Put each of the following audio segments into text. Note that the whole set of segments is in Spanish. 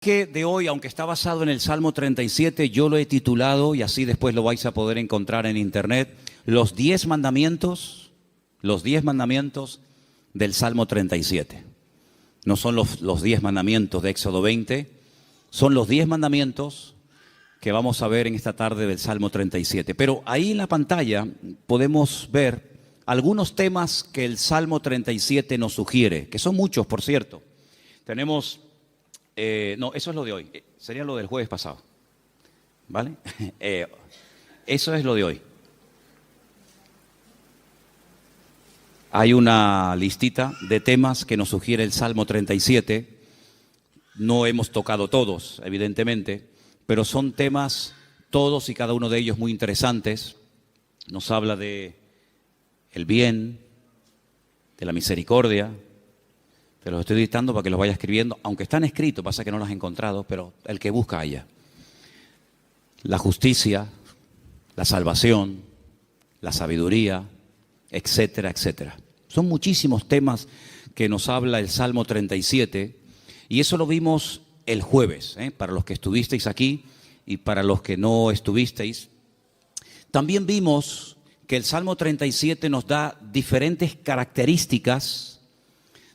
De hoy, aunque está basado en el Salmo 37, yo lo he titulado, y así después lo vais a poder encontrar en internet, los 10 mandamientos del Salmo 37. No son los 10 mandamientos de Éxodo 20, son los 10 mandamientos que vamos a ver en esta tarde del Salmo 37. Pero ahí en la pantalla podemos ver algunos temas que el Salmo 37 nos sugiere, que son muchos, por cierto. Tenemos... no, eso es lo de hoy. Sería lo del jueves pasado. ¿Vale? Eso es lo de hoy. Hay una listita de temas que nos sugiere el Salmo 37. No hemos tocado todos, evidentemente, pero son temas, todos y cada uno de ellos muy interesantes. Nos habla de el bien, de la misericordia. Te los estoy dictando para que los vayas escribiendo, aunque están escritos, pasa que no los he encontrado, pero el que busca haya. La justicia, la salvación, la sabiduría, etcétera, etcétera. Son muchísimos temas que nos habla el Salmo 37, y eso lo vimos el jueves, para los que estuvisteis aquí y para los que no estuvisteis. También vimos que el Salmo 37 nos da diferentes características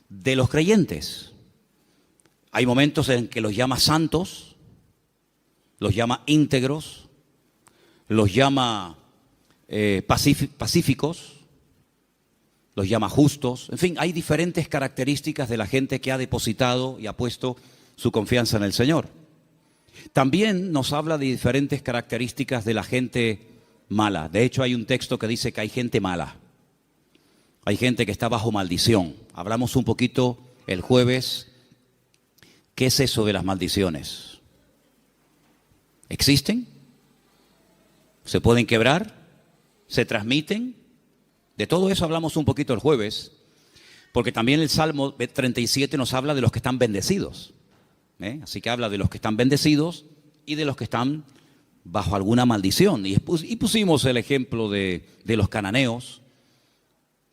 de los creyentes. Hay momentos en que los llama santos, los llama íntegros, los llama pacíficos, los llama justos. En fin, hay diferentes características de la gente que ha depositado y ha puesto su confianza en el Señor. También nos habla de diferentes características de la gente mala. De hecho, hay un texto que dice que hay gente mala. Hay gente que está bajo maldición. Hablamos un poquito el jueves. ¿Qué es eso de las maldiciones? ¿Existen? ¿Se pueden quebrar? ¿Se transmiten? De todo eso hablamos un poquito el jueves, porque también el Salmo 37 nos habla de los que están bendecidos. Así que habla de los que están bendecidos y de los que están bajo alguna maldición. Y pusimos el ejemplo de los cananeos,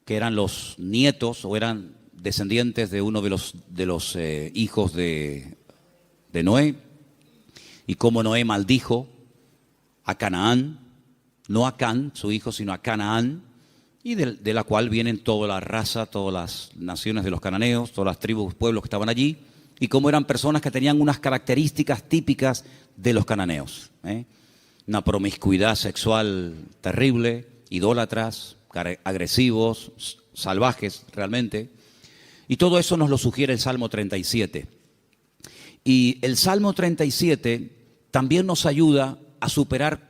que eran los nietos o eran descendientes de uno de los hijos de Noé, y cómo Noé maldijo a Canaán, no a Can, su hijo, sino a Canaán, y de la cual vienen toda la raza, todas las naciones de los cananeos, todas las tribus, pueblos que estaban allí, y cómo eran personas que tenían unas características típicas de los cananeos. Una promiscuidad sexual terrible, idólatras, agresivos, salvajes realmente, y todo eso nos lo sugiere el Salmo 37. Y el Salmo 37 también nos ayuda a superar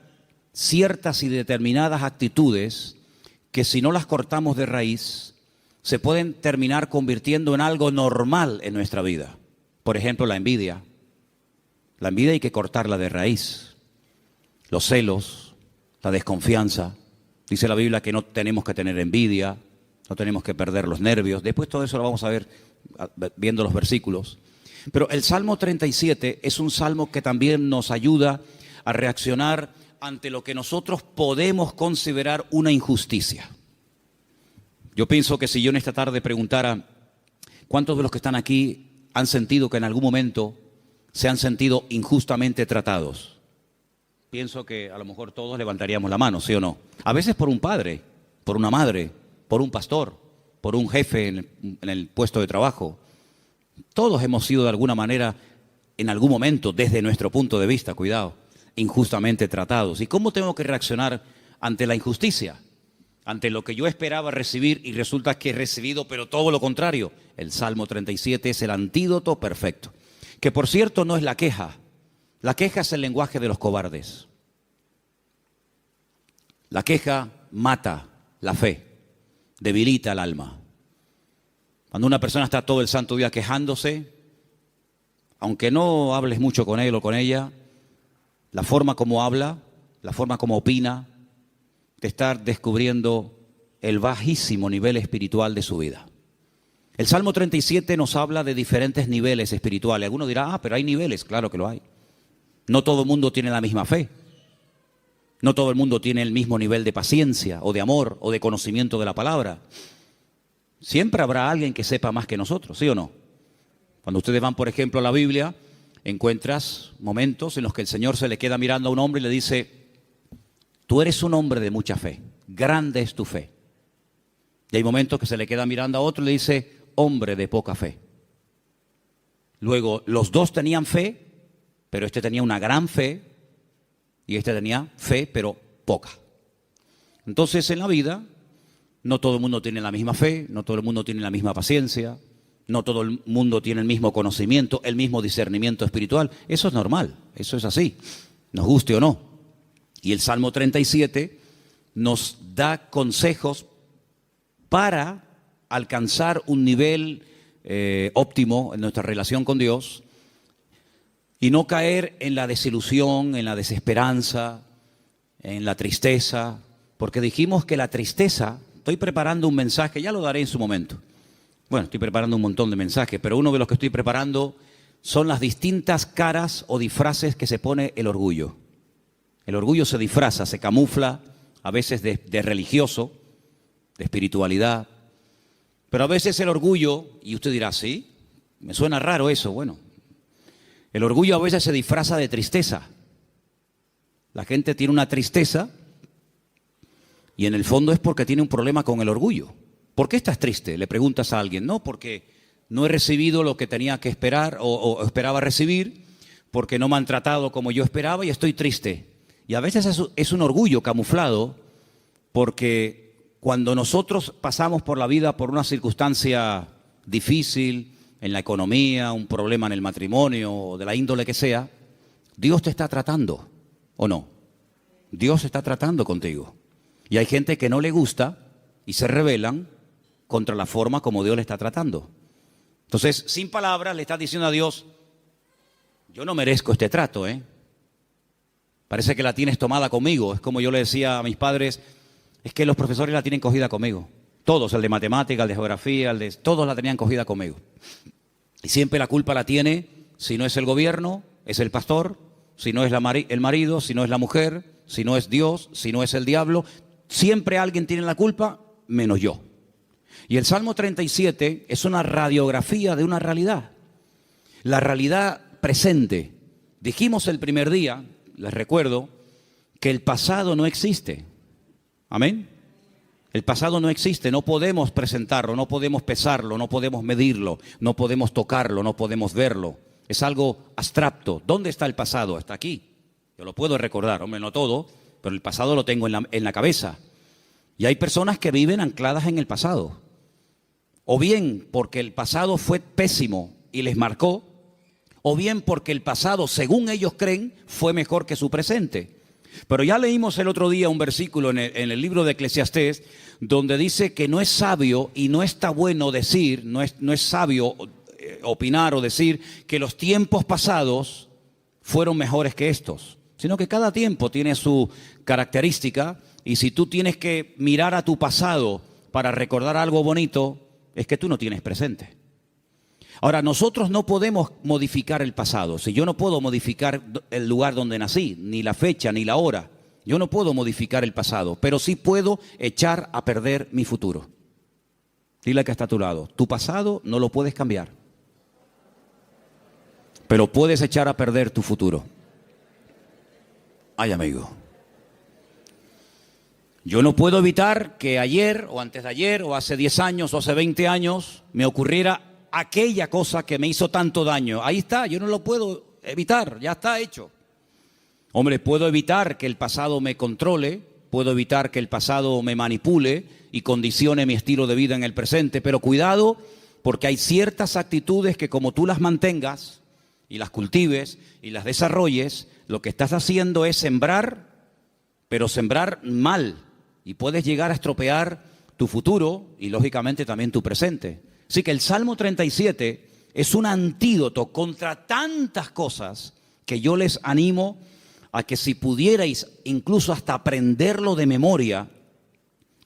ciertas y determinadas actitudes que, si no las cortamos de raíz, se pueden terminar convirtiendo en algo normal en nuestra vida. Por ejemplo, la envidia. La envidia hay que cortarla de raíz. Los celos, la desconfianza. Dice la Biblia que no tenemos que tener envidia, no tenemos que perder los nervios. Después todo eso lo vamos a ver viendo los versículos. Pero el Salmo 37 es un salmo que también nos ayuda a reaccionar ante lo que nosotros podemos considerar una injusticia. Yo pienso que si yo en esta tarde preguntara, ¿cuántos de los que están aquí han sentido que en algún momento se han sentido injustamente tratados? Pienso que a lo mejor todos levantaríamos la mano, ¿sí o no? A veces por un padre, por una madre, por un pastor, por un jefe en el puesto de trabajo. Todos hemos sido de alguna manera, en algún momento, desde nuestro punto de vista, cuidado, injustamente tratados. ¿Y cómo tengo que reaccionar ante la injusticia? Ante lo que yo esperaba recibir y resulta que he recibido, pero todo lo contrario. El Salmo 37 es el antídoto perfecto. Que por cierto no es la queja. La queja es el lenguaje de los cobardes. La queja mata la fe, debilita el alma. Cuando una persona está todo el santo día quejándose, aunque no hables mucho con él o con ella, la forma como habla, la forma como opina, te está descubriendo el bajísimo nivel espiritual de su vida. El Salmo 37 nos habla de diferentes niveles espirituales. Alguno dirá, pero hay niveles. Claro que lo hay. No todo el mundo tiene la misma fe. No todo el mundo tiene el mismo nivel de paciencia o de amor o de conocimiento de la palabra. Siempre habrá alguien que sepa más que nosotros, ¿sí o no? Cuando ustedes van, por ejemplo, a la Biblia, encuentras momentos en los que el Señor se le queda mirando a un hombre y le dice: tú eres un hombre de mucha fe, grande es tu fe. Y hay momentos que se le queda mirando a otro y le dice: hombre de poca fe. Luego, los dos tenían fe, pero este tenía una gran fe y este tenía fe, pero poca. Entonces, en la vida, no todo el mundo tiene la misma fe, no todo el mundo tiene la misma paciencia, no todo el mundo tiene el mismo conocimiento, el mismo discernimiento espiritual. Eso es normal, eso es así, nos guste o no. Y el Salmo 37 nos da consejos para alcanzar un nivel óptimo en nuestra relación con Dios y no caer en la desilusión, en la desesperanza, en la tristeza, porque dijimos que la tristeza, estoy preparando un mensaje, ya lo daré en su momento. Bueno, estoy preparando un montón de mensajes, pero uno de los que estoy preparando son las distintas caras o disfraces que se pone el orgullo. El orgullo se disfraza, se camufla, a veces de religioso, de espiritualidad, pero a veces el orgullo, y usted dirá: sí, me suena raro eso. Bueno, el orgullo a veces se disfraza de tristeza. La gente tiene una tristeza y en el fondo es porque tiene un problema con el orgullo. ¿Por qué estás triste?, le preguntas a alguien. No, porque no he recibido lo que tenía que esperar o esperaba recibir, porque no me han tratado como yo esperaba y estoy triste. Y a veces es un orgullo camuflado, porque cuando nosotros pasamos por la vida por una circunstancia difícil, en la economía, un problema en el matrimonio, o de la índole que sea, Dios te está tratando, ¿o no? Dios está tratando contigo. Y hay gente que no le gusta y se rebelan contra la forma como Dios le está tratando. Entonces, sin palabras, le estás diciendo a Dios: yo no merezco este trato, Parece que la tienes tomada conmigo. Es como yo le decía a mis padres: es que los profesores la tienen cogida conmigo. Todos, el de matemática, el de geografía, todos la tenían cogida conmigo. Y siempre la culpa la tiene, si no es el gobierno, es el pastor, si no es el marido, si no es la mujer, si no es Dios, si no es el diablo. Siempre alguien tiene la culpa, menos yo. Y el Salmo 37 es una radiografía de una realidad. La realidad presente. Dijimos el primer día, les recuerdo, que el pasado no existe. Amén. El pasado no existe, no podemos presentarlo, no podemos pesarlo, no podemos medirlo, no podemos tocarlo, no podemos verlo. Es algo abstracto. ¿Dónde está el pasado? Está aquí. Yo lo puedo recordar, hombre, no todo, pero el pasado lo tengo en la cabeza. Y hay personas que viven ancladas en el pasado. O bien porque el pasado fue pésimo y les marcó, o bien porque el pasado, según ellos creen, fue mejor que su presente. Pero ya leímos el otro día un versículo en el libro de Eclesiastés, donde dice que no es sabio y no está bueno decir, no es sabio opinar o decir que los tiempos pasados fueron mejores que estos, sino que cada tiempo tiene su característica, y si tú tienes que mirar a tu pasado para recordar algo bonito, es que tú no tienes presente. Ahora, nosotros no podemos modificar el pasado. Si yo no puedo modificar el lugar donde nací, ni la fecha, ni la hora, yo no puedo modificar el pasado, pero sí puedo echar a perder mi futuro. Dile al que está a tu lado: tu pasado no lo puedes cambiar, pero puedes echar a perder tu futuro. Ay, amigo. Yo no puedo evitar que ayer, o antes de ayer, o hace 10 años, o hace 20 años, me ocurriera aquella cosa que me hizo tanto daño. Ahí está, yo no lo puedo evitar, ya está hecho. Hombre, puedo evitar que el pasado me controle, puedo evitar que el pasado me manipule y condicione mi estilo de vida en el presente, pero cuidado, porque hay ciertas actitudes que, como tú las mantengas y las cultives y las desarrolles, lo que estás haciendo es sembrar, pero sembrar mal, y puedes llegar a estropear tu futuro y lógicamente también tu presente. Así que el Salmo 37 es un antídoto contra tantas cosas que yo les animo a que, si pudierais incluso hasta aprenderlo de memoria,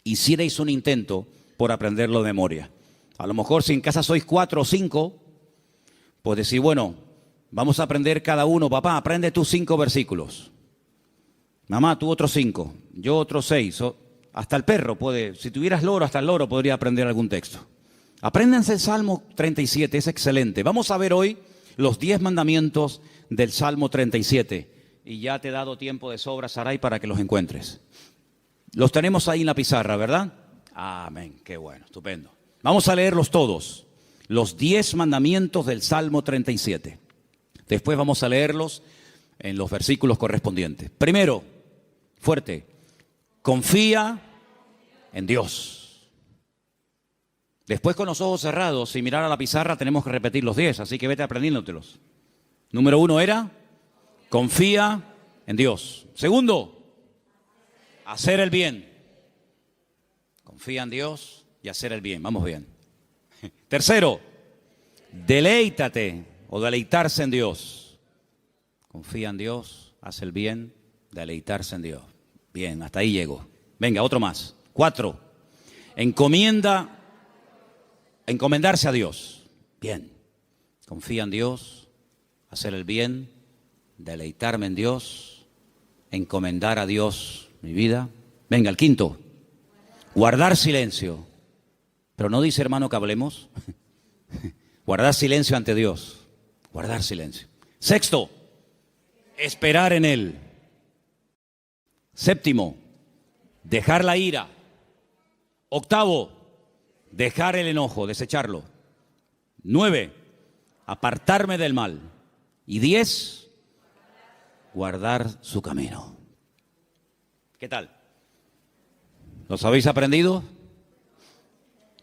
hicierais un intento por aprenderlo de memoria. A lo mejor si en casa sois 4 o 5, pues decir: bueno, vamos a aprender cada uno. Papá, aprende tú 5 versículos. Mamá, tú otros 5. Yo otros 6. Hasta el perro puede, si tuvieras loro, hasta el loro podría aprender algún texto. Apréndanse el Salmo 37, es excelente. Vamos a ver hoy los 10 mandamientos del Salmo 37. Y ya te he dado tiempo de sobra, Saray, para que los encuentres. Los tenemos ahí en la pizarra, ¿verdad? Amén, qué bueno, estupendo. Vamos a leerlos todos. Los 10 mandamientos del Salmo 37. Después vamos a leerlos en los versículos correspondientes. Primero, fuerte, confía en Dios. Después, con los ojos cerrados, sin mirar a la pizarra, tenemos que repetir los 10, así que vete aprendiéndotelos. Número 1 era, confía en Dios. Segundo, hacer el bien. Confía en Dios y hacer el bien. Vamos bien. Tercero, deleítate o deleitarse en Dios. Confía en Dios, hace el bien, deleitarse en Dios. Bien, hasta ahí llego. Venga, otro más. 4, encomendarse a Dios. Bien, confía en Dios, hacer el bien, deleitarme en Dios, encomendar a Dios mi vida. Venga, el 5, guardar silencio. Pero no dice, hermano, que hablemos. Guardar silencio ante Dios. Guardar silencio. 6, esperar en Él. 7, dejar la ira. 8, dejar el enojo, desecharlo. 9, apartarme del mal. Y 10, guardar su camino. ¿Qué tal? ¿Los habéis aprendido?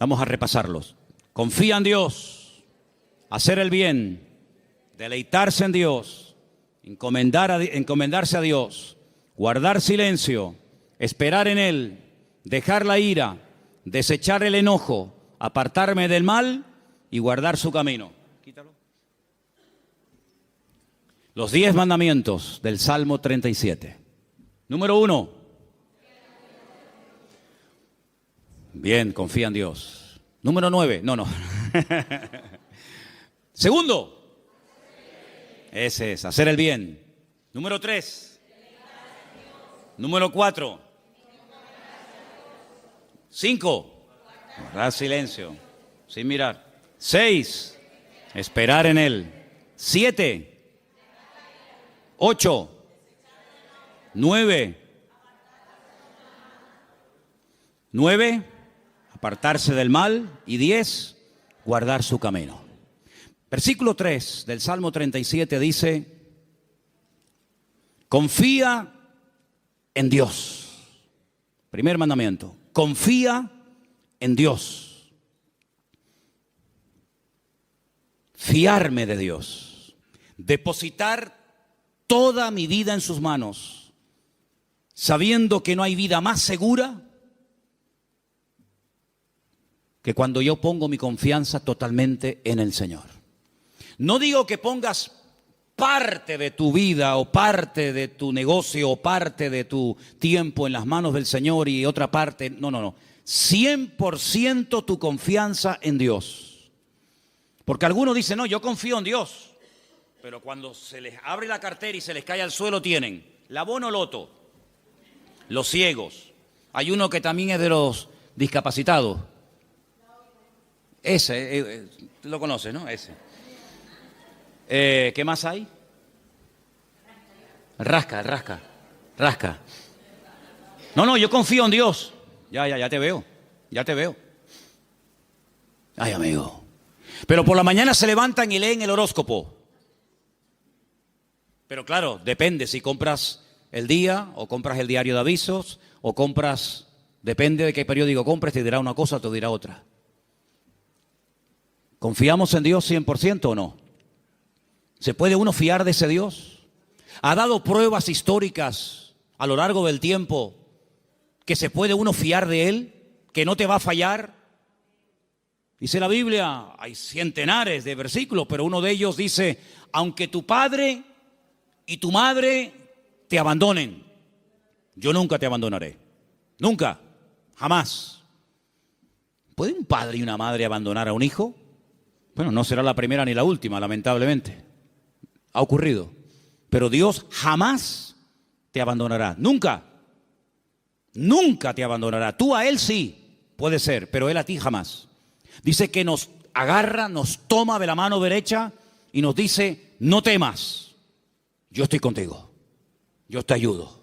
Vamos a repasarlos. Confía en Dios, hacer el bien, deleitarse en Dios, encomendarse a Dios, guardar silencio, esperar en Él, dejar la ira, desechar el enojo, apartarme del mal y guardar su camino. Quítalo. Los 10 mandamientos del Salmo 37. Número 1. Bien, confía en Dios. Número 9. No. Segundo. Ese es, hacer el bien. Número 3. Número 4. 5. Guardar silencio, sin mirar. 6. Esperar en Él. 7. 8. 9. Apartarse del mal. Y 10. Guardar su camino. Versículo 3 del Salmo 37 dice, confía en Dios. Primer mandamiento, confía en Dios. Fiarme de Dios. Depositar toda mi vida en sus manos, sabiendo que no hay vida más segura que cuando yo pongo mi confianza totalmente en el Señor. No digo que pongas parte de tu vida o parte de tu negocio o parte de tu tiempo en las manos del Señor y otra parte, no. 100% tu confianza en Dios. Porque algunos dicen, no, yo confío en Dios. Pero cuando se les abre la cartera y se les cae al suelo tienen la Bonoloto, los ciegos. Hay uno que también es de los discapacitados. Ese, tú lo conoces, ¿no? Ese. ¿Qué más hay? Rasca. No, yo confío en Dios. Ya te veo. Ay, amigo. Pero por la mañana se levantan y leen el horóscopo. Pero claro, depende si compras el día o compras el diario de avisos o compras, depende de qué periódico compres, te dirá una cosa o te dirá otra. ¿Confiamos en Dios 100% o no? ¿Se puede uno fiar de ese Dios? ¿Ha dado pruebas históricas a lo largo del tiempo que se puede uno fiar de Él? ¿Que no te va a fallar? Dice la Biblia, hay centenares de versículos, pero uno de ellos dice, aunque tu padre y tu madre te abandonen, yo nunca te abandonaré. Nunca, jamás. ¿Puede un padre y una madre abandonar a un hijo? Bueno, no será la primera ni la última, lamentablemente. Ha ocurrido. Pero Dios jamás te abandonará. Nunca. Nunca te abandonará. Tú a Él sí, puede ser, pero Él a ti jamás. Dice que nos agarra, nos toma de la mano derecha y nos dice, no temas, yo estoy contigo, yo te ayudo.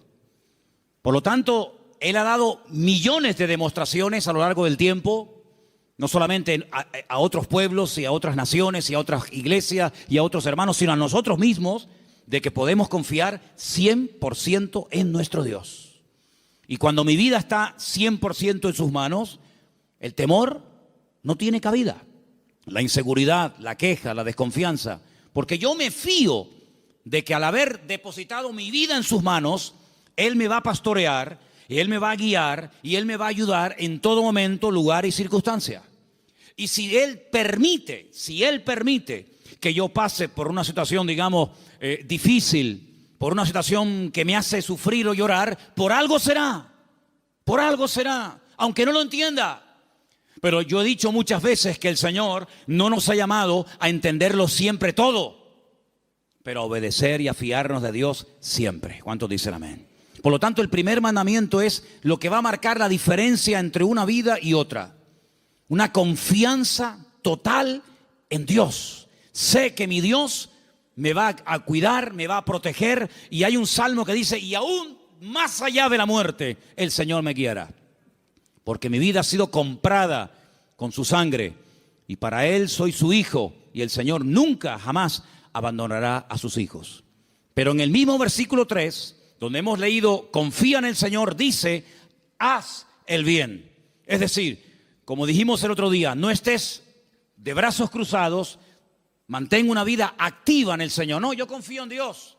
Por lo tanto, Él ha dado millones de demostraciones a lo largo del tiempo, no solamente a otros pueblos y a otras naciones y a otras iglesias y a otros hermanos, sino a nosotros mismos, de que podemos confiar 100% en nuestro Dios. Y cuando mi vida está 100% en sus manos, el temor no tiene cabida. La inseguridad, la queja, la desconfianza, porque yo me fío de que al haber depositado mi vida en sus manos, Él me va a pastorear, y Él me va a guiar y Él me va a ayudar en todo momento, lugar y circunstancia. Y si Él permite que yo pase por una situación, digamos, difícil, por una situación que me hace sufrir o llorar, por algo será, aunque no lo entienda. Pero yo he dicho muchas veces que el Señor no nos ha llamado a entenderlo siempre todo, pero a obedecer y a fiarnos de Dios siempre. ¿Cuántos dicen amén? Por lo tanto, el primer mandamiento es lo que va a marcar la diferencia entre una vida y otra. Una confianza total en Dios. Sé que mi Dios me va a cuidar, me va a proteger. Y hay un salmo que dice, y aún más allá de la muerte, el Señor me guiará. Porque mi vida ha sido comprada con su sangre. Y para Él soy su hijo. Y el Señor nunca, jamás abandonará a sus hijos. Pero en el mismo versículo 3... donde hemos leído, confía en el Señor, dice, haz el bien. Es decir, como dijimos el otro día, no estés de brazos cruzados, mantén una vida activa en el Señor. No, yo confío en Dios.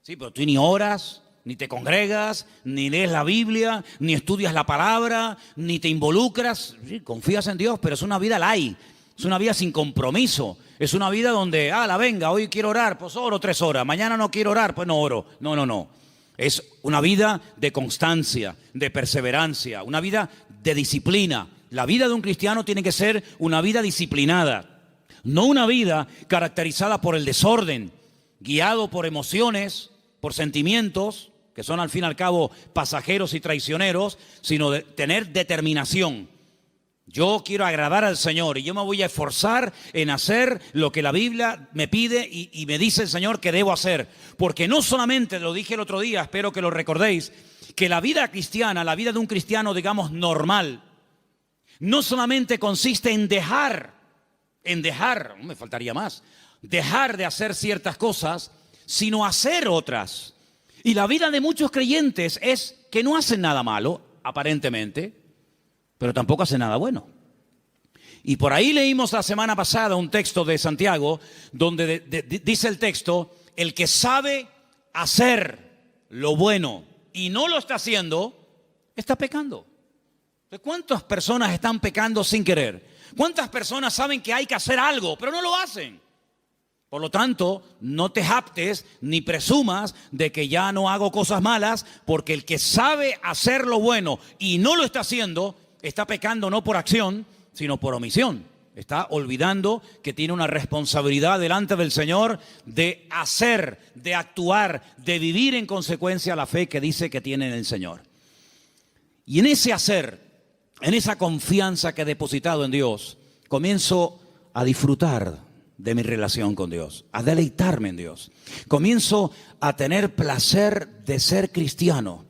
Sí, pero tú ni oras, ni te congregas, ni lees la Biblia, ni estudias la palabra, ni te involucras. Sí, confías en Dios, pero es una vida light. Es una vida sin compromiso. Es una vida donde, venga, hoy quiero orar, pues oro 3 horas. Mañana no quiero orar, pues no oro. No. Es una vida de constancia, de perseverancia, una vida de disciplina. La vida de un cristiano tiene que ser una vida disciplinada, no una vida caracterizada por el desorden, guiado por emociones, por sentimientos, que son al fin y al cabo pasajeros y traicioneros, sino de tener determinación. Yo quiero agradar al Señor y yo me voy a esforzar en hacer lo que la Biblia me pide y me dice el Señor que debo hacer. Porque no solamente, lo dije el otro día, espero que lo recordéis, que la vida cristiana, la vida de un cristiano, digamos, normal, no solamente consiste en dejar, me faltaría más, dejar de hacer ciertas cosas, sino hacer otras. Y la vida de muchos creyentes es que no hacen nada malo, aparentemente, pero tampoco hace nada bueno. Y por ahí leímos la semana pasada un texto de Santiago donde dice el texto, el que sabe hacer lo bueno y no lo está haciendo, está pecando. ¿Cuántas personas están pecando sin querer? ¿Cuántas personas saben que hay que hacer algo, pero no lo hacen? Por lo tanto, no te jactes ni presumas de que ya no hago cosas malas, porque el que sabe hacer lo bueno y no lo está haciendo, está pecando no por acción, sino por omisión. Está olvidando que tiene una responsabilidad delante del Señor de hacer, de actuar, de vivir en consecuencia la fe que dice que tiene en el Señor. Y en ese hacer, en esa confianza que he depositado en Dios, comienzo a disfrutar de mi relación con Dios, a deleitarme en Dios. Comienzo a tener placer de ser cristiano.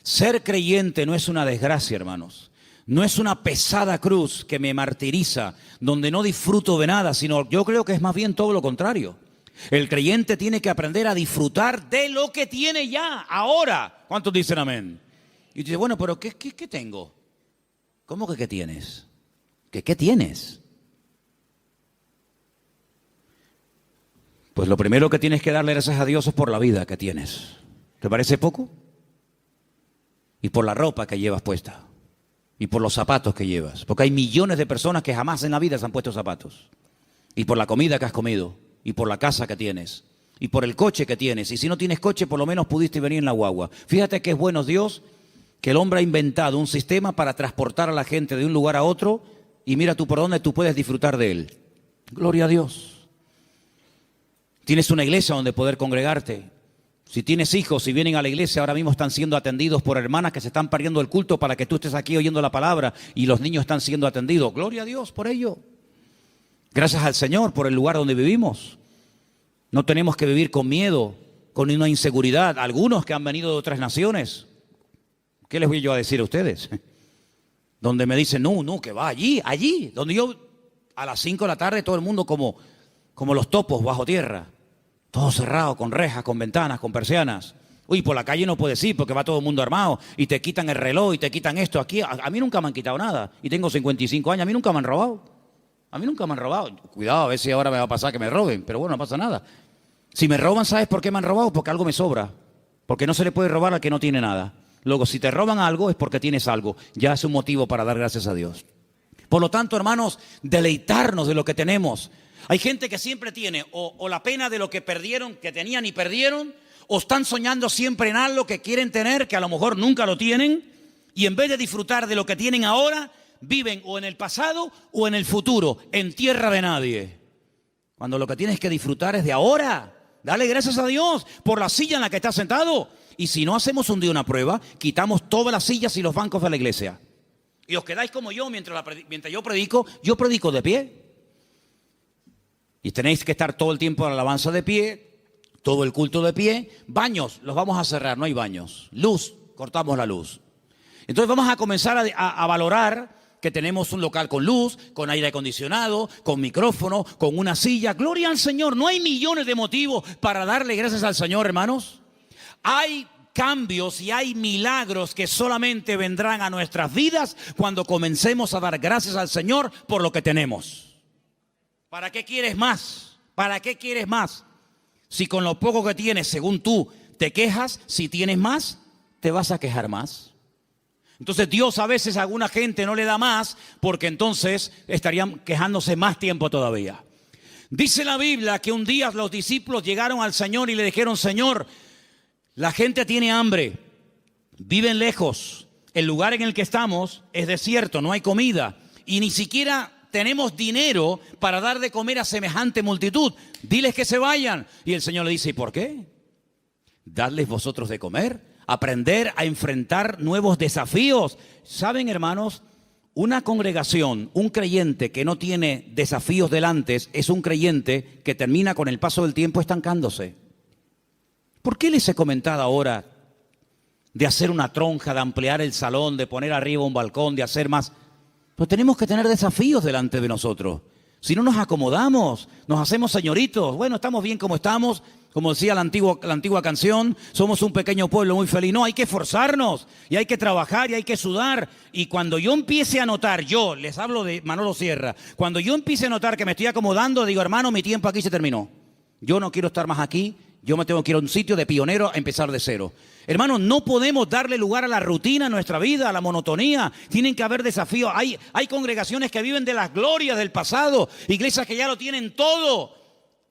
Ser creyente no es una desgracia, hermanos. No es una pesada cruz que me martiriza, donde no disfruto de nada, sino yo creo que es más bien todo lo contrario. El creyente tiene que aprender a disfrutar de lo que tiene ya, ahora. ¿Cuántos dicen amén? Y dice, bueno, pero ¿qué tengo? ¿Cómo que qué tienes? ¿Qué tienes? Pues lo primero que tienes que darle gracias a Dios es por la vida que tienes. ¿Te parece poco? Y por la ropa que llevas puesta. Y por los zapatos que llevas. Porque hay millones de personas que jamás en la vida se han puesto zapatos. Y por la comida que has comido. Y por la casa que tienes. Y por el coche que tienes. Y si no tienes coche, por lo menos pudiste venir en la guagua. Fíjate que es bueno Dios que el hombre ha inventado un sistema para transportar a la gente de un lugar a otro. Y mira tú por dónde tú puedes disfrutar de él. Gloria a Dios. Tienes una iglesia donde poder congregarte. Si tienes hijos, si vienen a la iglesia, ahora mismo están siendo atendidos por hermanas que se están perdiendo el culto para que tú estés aquí oyendo la palabra y los niños están siendo atendidos. Gloria a Dios por ello. Gracias al Señor por el lugar donde vivimos. No tenemos que vivir con miedo, con una inseguridad. Algunos que han venido de otras naciones, ¿qué les voy yo a decir a ustedes? Donde me dicen, no, que va allí, donde yo a las 5 de la tarde todo el mundo como los topos bajo tierra, todo cerrado, con rejas, con ventanas, con persianas. Uy, por la calle no puedes ir porque va todo el mundo armado y te quitan el reloj y te quitan esto. Aquí a mí nunca me han quitado nada y tengo 55 años, a mí nunca me han robado. A mí nunca me han robado. Cuidado, a ver si ahora me va a pasar que me roben, pero bueno, no pasa nada. Si me roban, ¿sabes por qué me han robado? Porque algo me sobra, porque no se le puede robar al que no tiene nada. Luego, si te roban algo es porque tienes algo. Ya es un motivo para dar gracias a Dios. Por lo tanto, hermanos, deleitarnos de lo que tenemos. Hay gente que siempre tiene o la pena de lo que perdieron, que tenían y perdieron, o están soñando siempre en algo que quieren tener, que a lo mejor nunca lo tienen, y en vez de disfrutar de lo que tienen ahora, viven o en el pasado o en el futuro, en tierra de nadie. Cuando lo que tienes que disfrutar es de ahora. Dale gracias a Dios por la silla en la que estás sentado. Y si no hacemos un día una prueba, quitamos todas las sillas y los bancos de la iglesia. Y os quedáis como yo mientras yo predico de pie. Y tenéis que estar todo el tiempo en la alabanza de pie, todo el culto de pie. Baños, los vamos a cerrar, no hay baños. Luz, cortamos la luz. Entonces vamos a comenzar a valorar que tenemos un local con luz, con aire acondicionado, con micrófono, con una silla. Gloria al Señor. No hay millones de motivos para darle gracias al Señor, hermanos. Hay cambios y hay milagros que solamente vendrán a nuestras vidas cuando comencemos a dar gracias al Señor por lo que tenemos. ¿Para qué quieres más? ¿Para qué quieres más? Si con lo poco que tienes, según tú, te quejas, si tienes más, te vas a quejar más. Entonces Dios a veces a alguna gente no le da más porque entonces estarían quejándose más tiempo todavía. Dice la Biblia que un día los discípulos llegaron al Señor y le dijeron, Señor, la gente tiene hambre, viven lejos, el lugar en el que estamos es desierto, no hay comida y ni siquiera tenemos dinero para dar de comer a semejante multitud. Diles que se vayan. Y el Señor le dice, ¿y por qué? Dadles vosotros de comer. Aprender a enfrentar nuevos desafíos. ¿Saben, hermanos? Una congregación, un creyente que no tiene desafíos delante es un creyente que termina con el paso del tiempo estancándose. ¿Por qué les he comentado ahora de hacer una tronja, de ampliar el salón, de poner arriba un balcón, de hacer más? Pues tenemos que tener desafíos delante de nosotros. Si no nos acomodamos, nos hacemos señoritos. Bueno, estamos bien como estamos. Como decía la antigua canción, somos un pequeño pueblo muy feliz. No, hay que esforzarnos y hay que trabajar y hay que sudar. Y cuando yo empiece a notar, yo les hablo de Manolo Sierra, cuando yo empiece a notar que me estoy acomodando, digo, hermano, mi tiempo aquí se terminó. Yo no quiero estar más aquí, yo me tengo que ir a un sitio de pionero a empezar de cero. Hermanos, no podemos darle lugar a la rutina en nuestra vida, a la monotonía. Tienen que haber desafíos. Hay congregaciones que viven de las glorias del pasado, iglesias que ya lo tienen todo.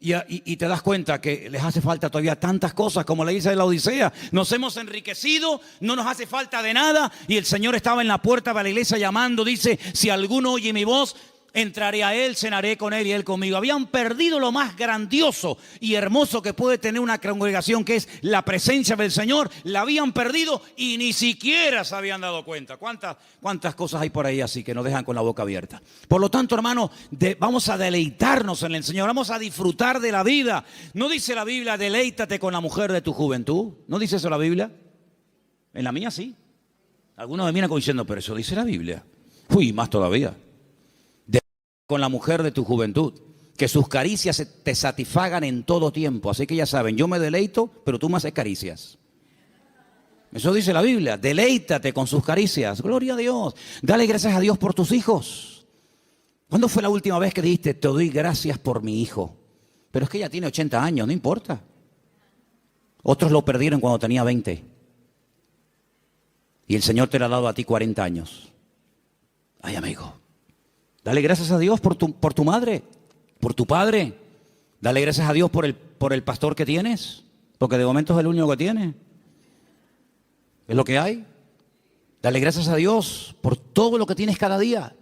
Y te das cuenta que les hace falta todavía tantas cosas como la iglesia de la Odisea. Nos hemos enriquecido, no nos hace falta de nada. Y el Señor estaba en la puerta de la iglesia llamando. Dice, si alguno oye mi voz, entraré a él, cenaré con él y él conmigo. Habían perdido lo más grandioso y hermoso que puede tener una congregación, que es la presencia del Señor. La habían perdido y ni siquiera se habían dado cuenta. ¿Cuántas cosas hay por ahí así que nos dejan con la boca abierta? Por lo tanto, hermano, vamos a deleitarnos en el Señor. Vamos a disfrutar de la vida. ¿No dice la Biblia, deleítate con la mujer de tu juventud? ¿No dice eso la Biblia? En la mía sí. Algunos me miran como diciendo, pero eso dice la Biblia. Uy, más todavía. Con la mujer de tu juventud, que sus caricias te satisfagan en todo tiempo. Así que ya saben, yo me deleito, pero tú me haces caricias. Eso dice la Biblia, deleítate con sus caricias. Gloria a Dios. Dale gracias a Dios por tus hijos. ¿Cuándo fue la última vez que dijiste, te doy gracias por mi hijo? Pero es que ella tiene 80 años, no importa. Otros lo perdieron cuando tenía 20. Y el Señor te lo ha dado a ti 40 años. Ay, amigo. Dale gracias a Dios por tu madre, por tu padre. Dale gracias a Dios por el pastor que tienes, porque de momento es el único que tiene. Es lo que hay. Dale gracias a Dios por todo lo que tienes cada día.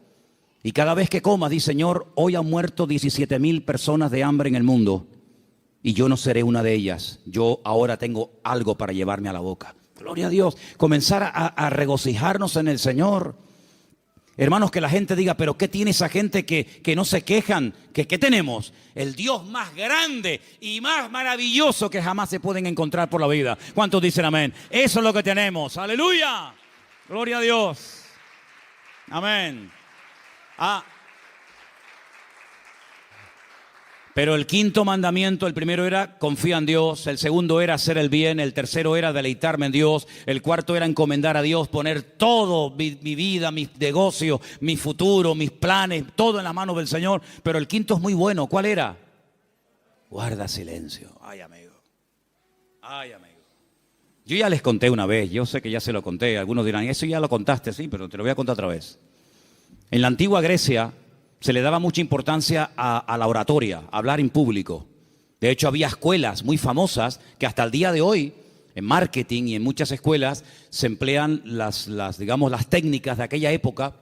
Y cada vez que comas, di, Señor, hoy han muerto 17,000 personas de hambre en el mundo y yo no seré una de ellas. Yo ahora tengo algo para llevarme a la boca. Gloria a Dios. Comenzar a regocijarnos en el Señor. Hermanos, que la gente diga, pero ¿qué tiene esa gente que no se quejan? ¿Qué tenemos? El Dios más grande y más maravilloso que jamás se pueden encontrar por la vida. ¿Cuántos dicen amén? Eso es lo que tenemos. ¡Aleluya! Gloria a Dios. Amén. Pero el quinto mandamiento, el primero era confía en Dios, el segundo era hacer el bien, el tercero era deleitarme en Dios, el cuarto era encomendar a Dios, poner todo, mi vida, mis negocios, mi futuro, mis planes, todo en las manos del Señor. Pero el quinto es muy bueno. ¿Cuál era? Guarda silencio. Ay, amigo. Ay, amigo. Yo ya les conté una vez, yo sé que ya se lo conté. Algunos dirán, eso ya lo contaste, sí, pero te lo voy a contar otra vez. En la antigua Grecia se le daba mucha importancia a la oratoria, a hablar en público. De hecho, había escuelas muy famosas que hasta el día de hoy, en marketing y en muchas escuelas, se emplean las técnicas de aquella época,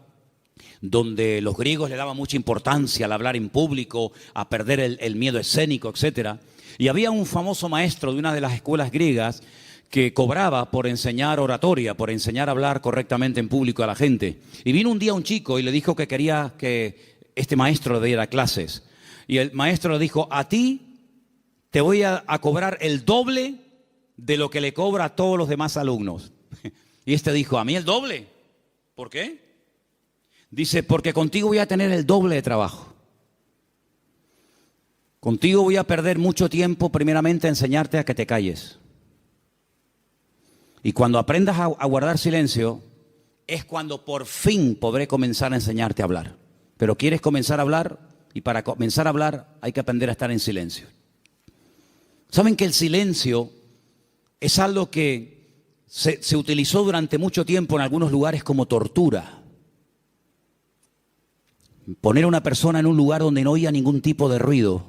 donde los griegos le daban mucha importancia al hablar en público, a perder el miedo escénico, etc. Y había un famoso maestro de una de las escuelas griegas que cobraba por enseñar oratoria, por enseñar a hablar correctamente en público a la gente. Y vino un día un chico y le dijo que quería que este maestro le diera clases. Y el maestro le dijo, a ti te voy a cobrar el doble de lo que le cobra a todos los demás alumnos. Y este dijo, ¿a mí el doble? ¿Por qué? Dice, porque contigo voy a tener el doble de trabajo. Contigo voy a perder mucho tiempo, primeramente, a enseñarte a que te calles. Y cuando aprendas a guardar silencio, es cuando por fin podré comenzar a enseñarte a hablar. Pero quieres comenzar a hablar, y para comenzar a hablar hay que aprender a estar en silencio. ¿Saben que el silencio es algo que se utilizó durante mucho tiempo en algunos lugares como tortura? Poner a una persona en un lugar donde no oía ningún tipo de ruido.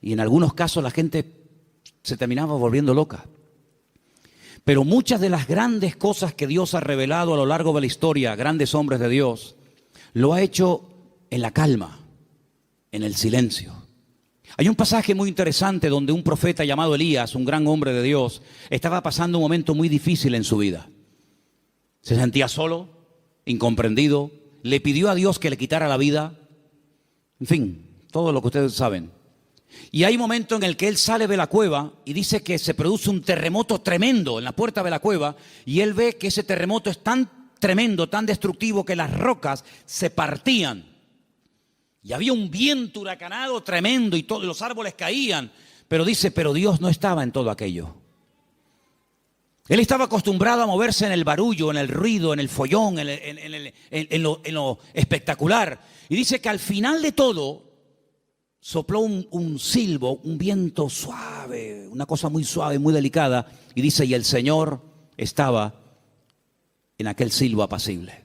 Y en algunos casos la gente se terminaba volviendo loca. Pero muchas de las grandes cosas que Dios ha revelado a lo largo de la historia, grandes hombres de Dios, lo ha hecho en la calma, en el silencio. Hay un pasaje muy interesante donde un profeta llamado Elías, un gran hombre de Dios, estaba pasando un momento muy difícil en su vida. Se sentía solo, incomprendido, le pidió a Dios que le quitara la vida. En fin, todo lo que ustedes saben. Y hay un momento en el que él sale de la cueva y dice que se produce un terremoto tremendo en la puerta de la cueva, y él ve que ese terremoto es tan tremendo, tan destructivo, que las rocas se partían. Y había un viento huracanado tremendo y todos los árboles caían. Pero dice, pero Dios no estaba en todo aquello. Él estaba acostumbrado a moverse en el barullo, en el ruido, en el follón, en lo espectacular. Y dice que al final de todo sopló un silbo, un viento suave, una cosa muy suave, muy delicada. Y dice, y el Señor estaba en aquel silbo apacible.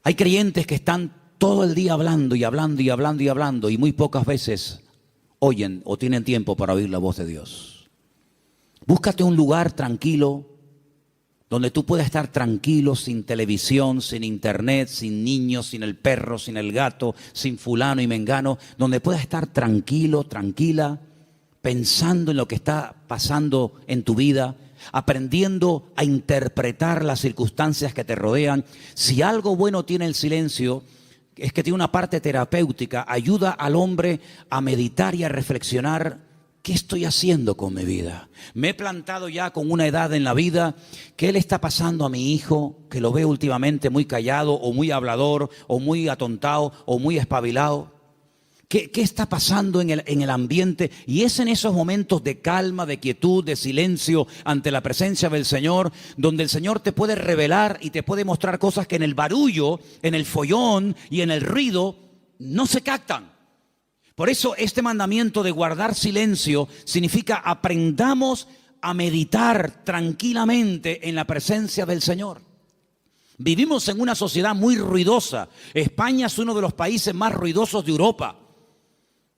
Hay creyentes que están todo el día hablando y hablando y hablando y hablando, y muy pocas veces oyen o tienen tiempo para oír la voz de Dios. Búscate un lugar tranquilo, donde tú puedas estar tranquilo, sin televisión, sin internet, sin niños, sin el perro, sin el gato, sin fulano y mengano, donde puedas estar tranquilo, tranquila, pensando en lo que está pasando en tu vida, aprendiendo a interpretar las circunstancias que te rodean. Si algo bueno tiene el silencio, es que tiene una parte terapéutica, ayuda al hombre a meditar y a reflexionar. ¿Qué estoy haciendo con mi vida? Me he plantado ya con una edad en la vida. ¿Qué le está pasando a mi hijo, que lo veo últimamente muy callado, o muy hablador, o muy atontado, o muy espabilado? ¿Qué está pasando en el ambiente? Y es en esos momentos de calma, de quietud, de silencio ante la presencia del Señor, donde el Señor te puede revelar y te puede mostrar cosas que en el barullo, en el follón y en el ruido no se captan. Por eso este mandamiento de guardar silencio significa aprendamos a meditar tranquilamente en la presencia del Señor. Vivimos en una sociedad muy ruidosa. España es uno de los países más ruidosos de Europa.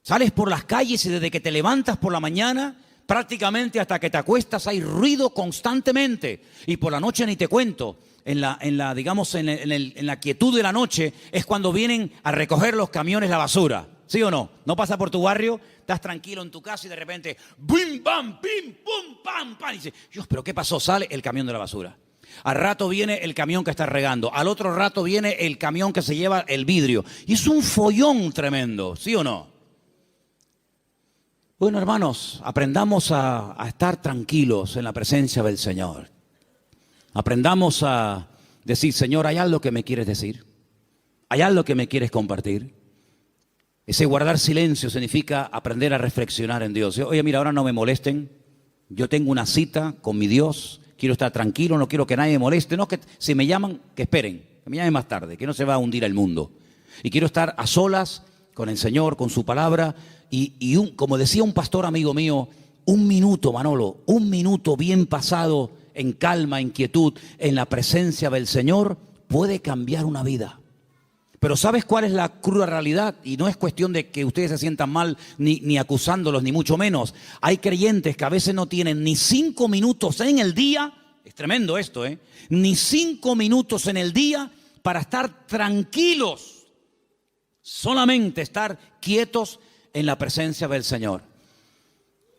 Sales por las calles y desde que te levantas por la mañana, prácticamente hasta que te acuestas, hay ruido constantemente. Y por la noche ni te cuento. En la quietud de la noche es cuando vienen a recoger los camiones la basura. ¿Sí o no? No pasa por tu barrio, estás tranquilo en tu casa y de repente ¡bim, bam, pim, pum, pam, pam! Y dices, Dios, ¿pero qué pasó? Sale el camión de la basura. Al rato viene el camión que está regando. Al otro rato viene el camión que se lleva el vidrio. Y es un follón tremendo, ¿sí o no? Bueno, hermanos, aprendamos a estar tranquilos en la presencia del Señor. Aprendamos a decir, Señor, ¿hay algo que me quieres decir? ¿Hay algo que me quieres compartir? Ese guardar silencio significa aprender a reflexionar en Dios. Oye, mira, ahora no me molesten. Yo tengo una cita con mi Dios. Quiero estar tranquilo, no quiero que nadie me moleste. No, que si me llaman, que esperen. Que me llamen más tarde, que no se va a hundir el mundo. Y quiero estar a solas con el Señor, con su palabra. Como decía un pastor amigo mío, un minuto, Manolo, un minuto bien pasado en calma, en quietud, en la presencia del Señor, puede cambiar una vida. Pero ¿sabes cuál es la cruda realidad? Y no es cuestión de que ustedes se sientan mal ni acusándolos, ni mucho menos. Hay creyentes que a veces no tienen ni 5 minutos en el día, es tremendo esto, ni 5 minutos en el día para estar tranquilos, solamente estar quietos en la presencia del Señor.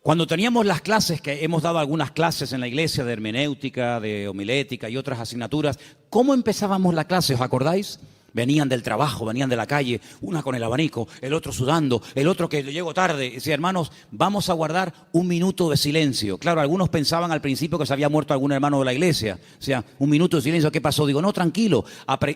Cuando teníamos las clases, que hemos dado algunas clases en la iglesia de hermenéutica, de homilética y otras asignaturas, ¿cómo empezábamos la clase? ¿Os acordáis? Venían del trabajo, venían de la calle, una con el abanico, el otro sudando, el otro que llegó tarde. Decía, hermanos, vamos a guardar un minuto de silencio. Claro, algunos pensaban al principio que se había muerto algún hermano de la iglesia. O sea, un minuto de silencio, ¿qué pasó? Digo, no, tranquilo.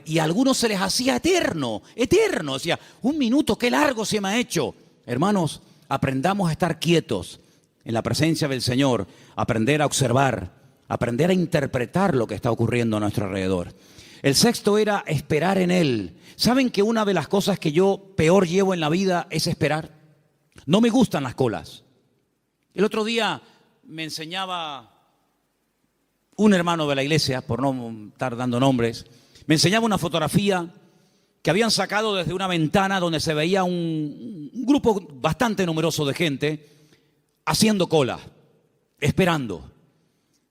Y a algunos se les hacía eterno, eterno. Decía, un minuto, qué largo se me ha hecho. Hermanos, aprendamos a estar quietos en la presencia del Señor, aprender a observar, aprender a interpretar lo que está ocurriendo a nuestro alrededor. El sexto era esperar en Él. ¿Saben que una de las cosas que yo peor llevo en la vida es esperar? No me gustan las colas. El otro día me enseñaba un hermano de la iglesia, por no estar dando nombres, me enseñaba una fotografía que habían sacado desde una ventana donde se veía un grupo bastante numeroso de gente haciendo cola, esperando.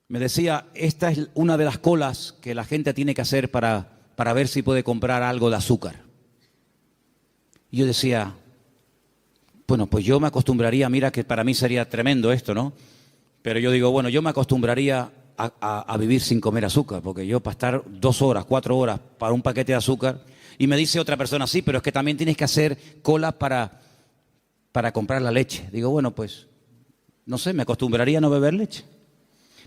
Me decía, esta es una de las colas que la gente tiene que hacer para ver si puede comprar algo de azúcar. Y yo decía, bueno, pues yo me acostumbraría, mira que para mí sería tremendo esto, ¿no? Pero yo digo, bueno, yo me acostumbraría a vivir sin comer azúcar, porque yo para estar 2 horas, 4 horas para un paquete de azúcar, y me dice otra persona, sí, pero es que también tienes que hacer cola para comprar la leche. Digo, bueno, pues, no sé, me acostumbraría a no beber leche.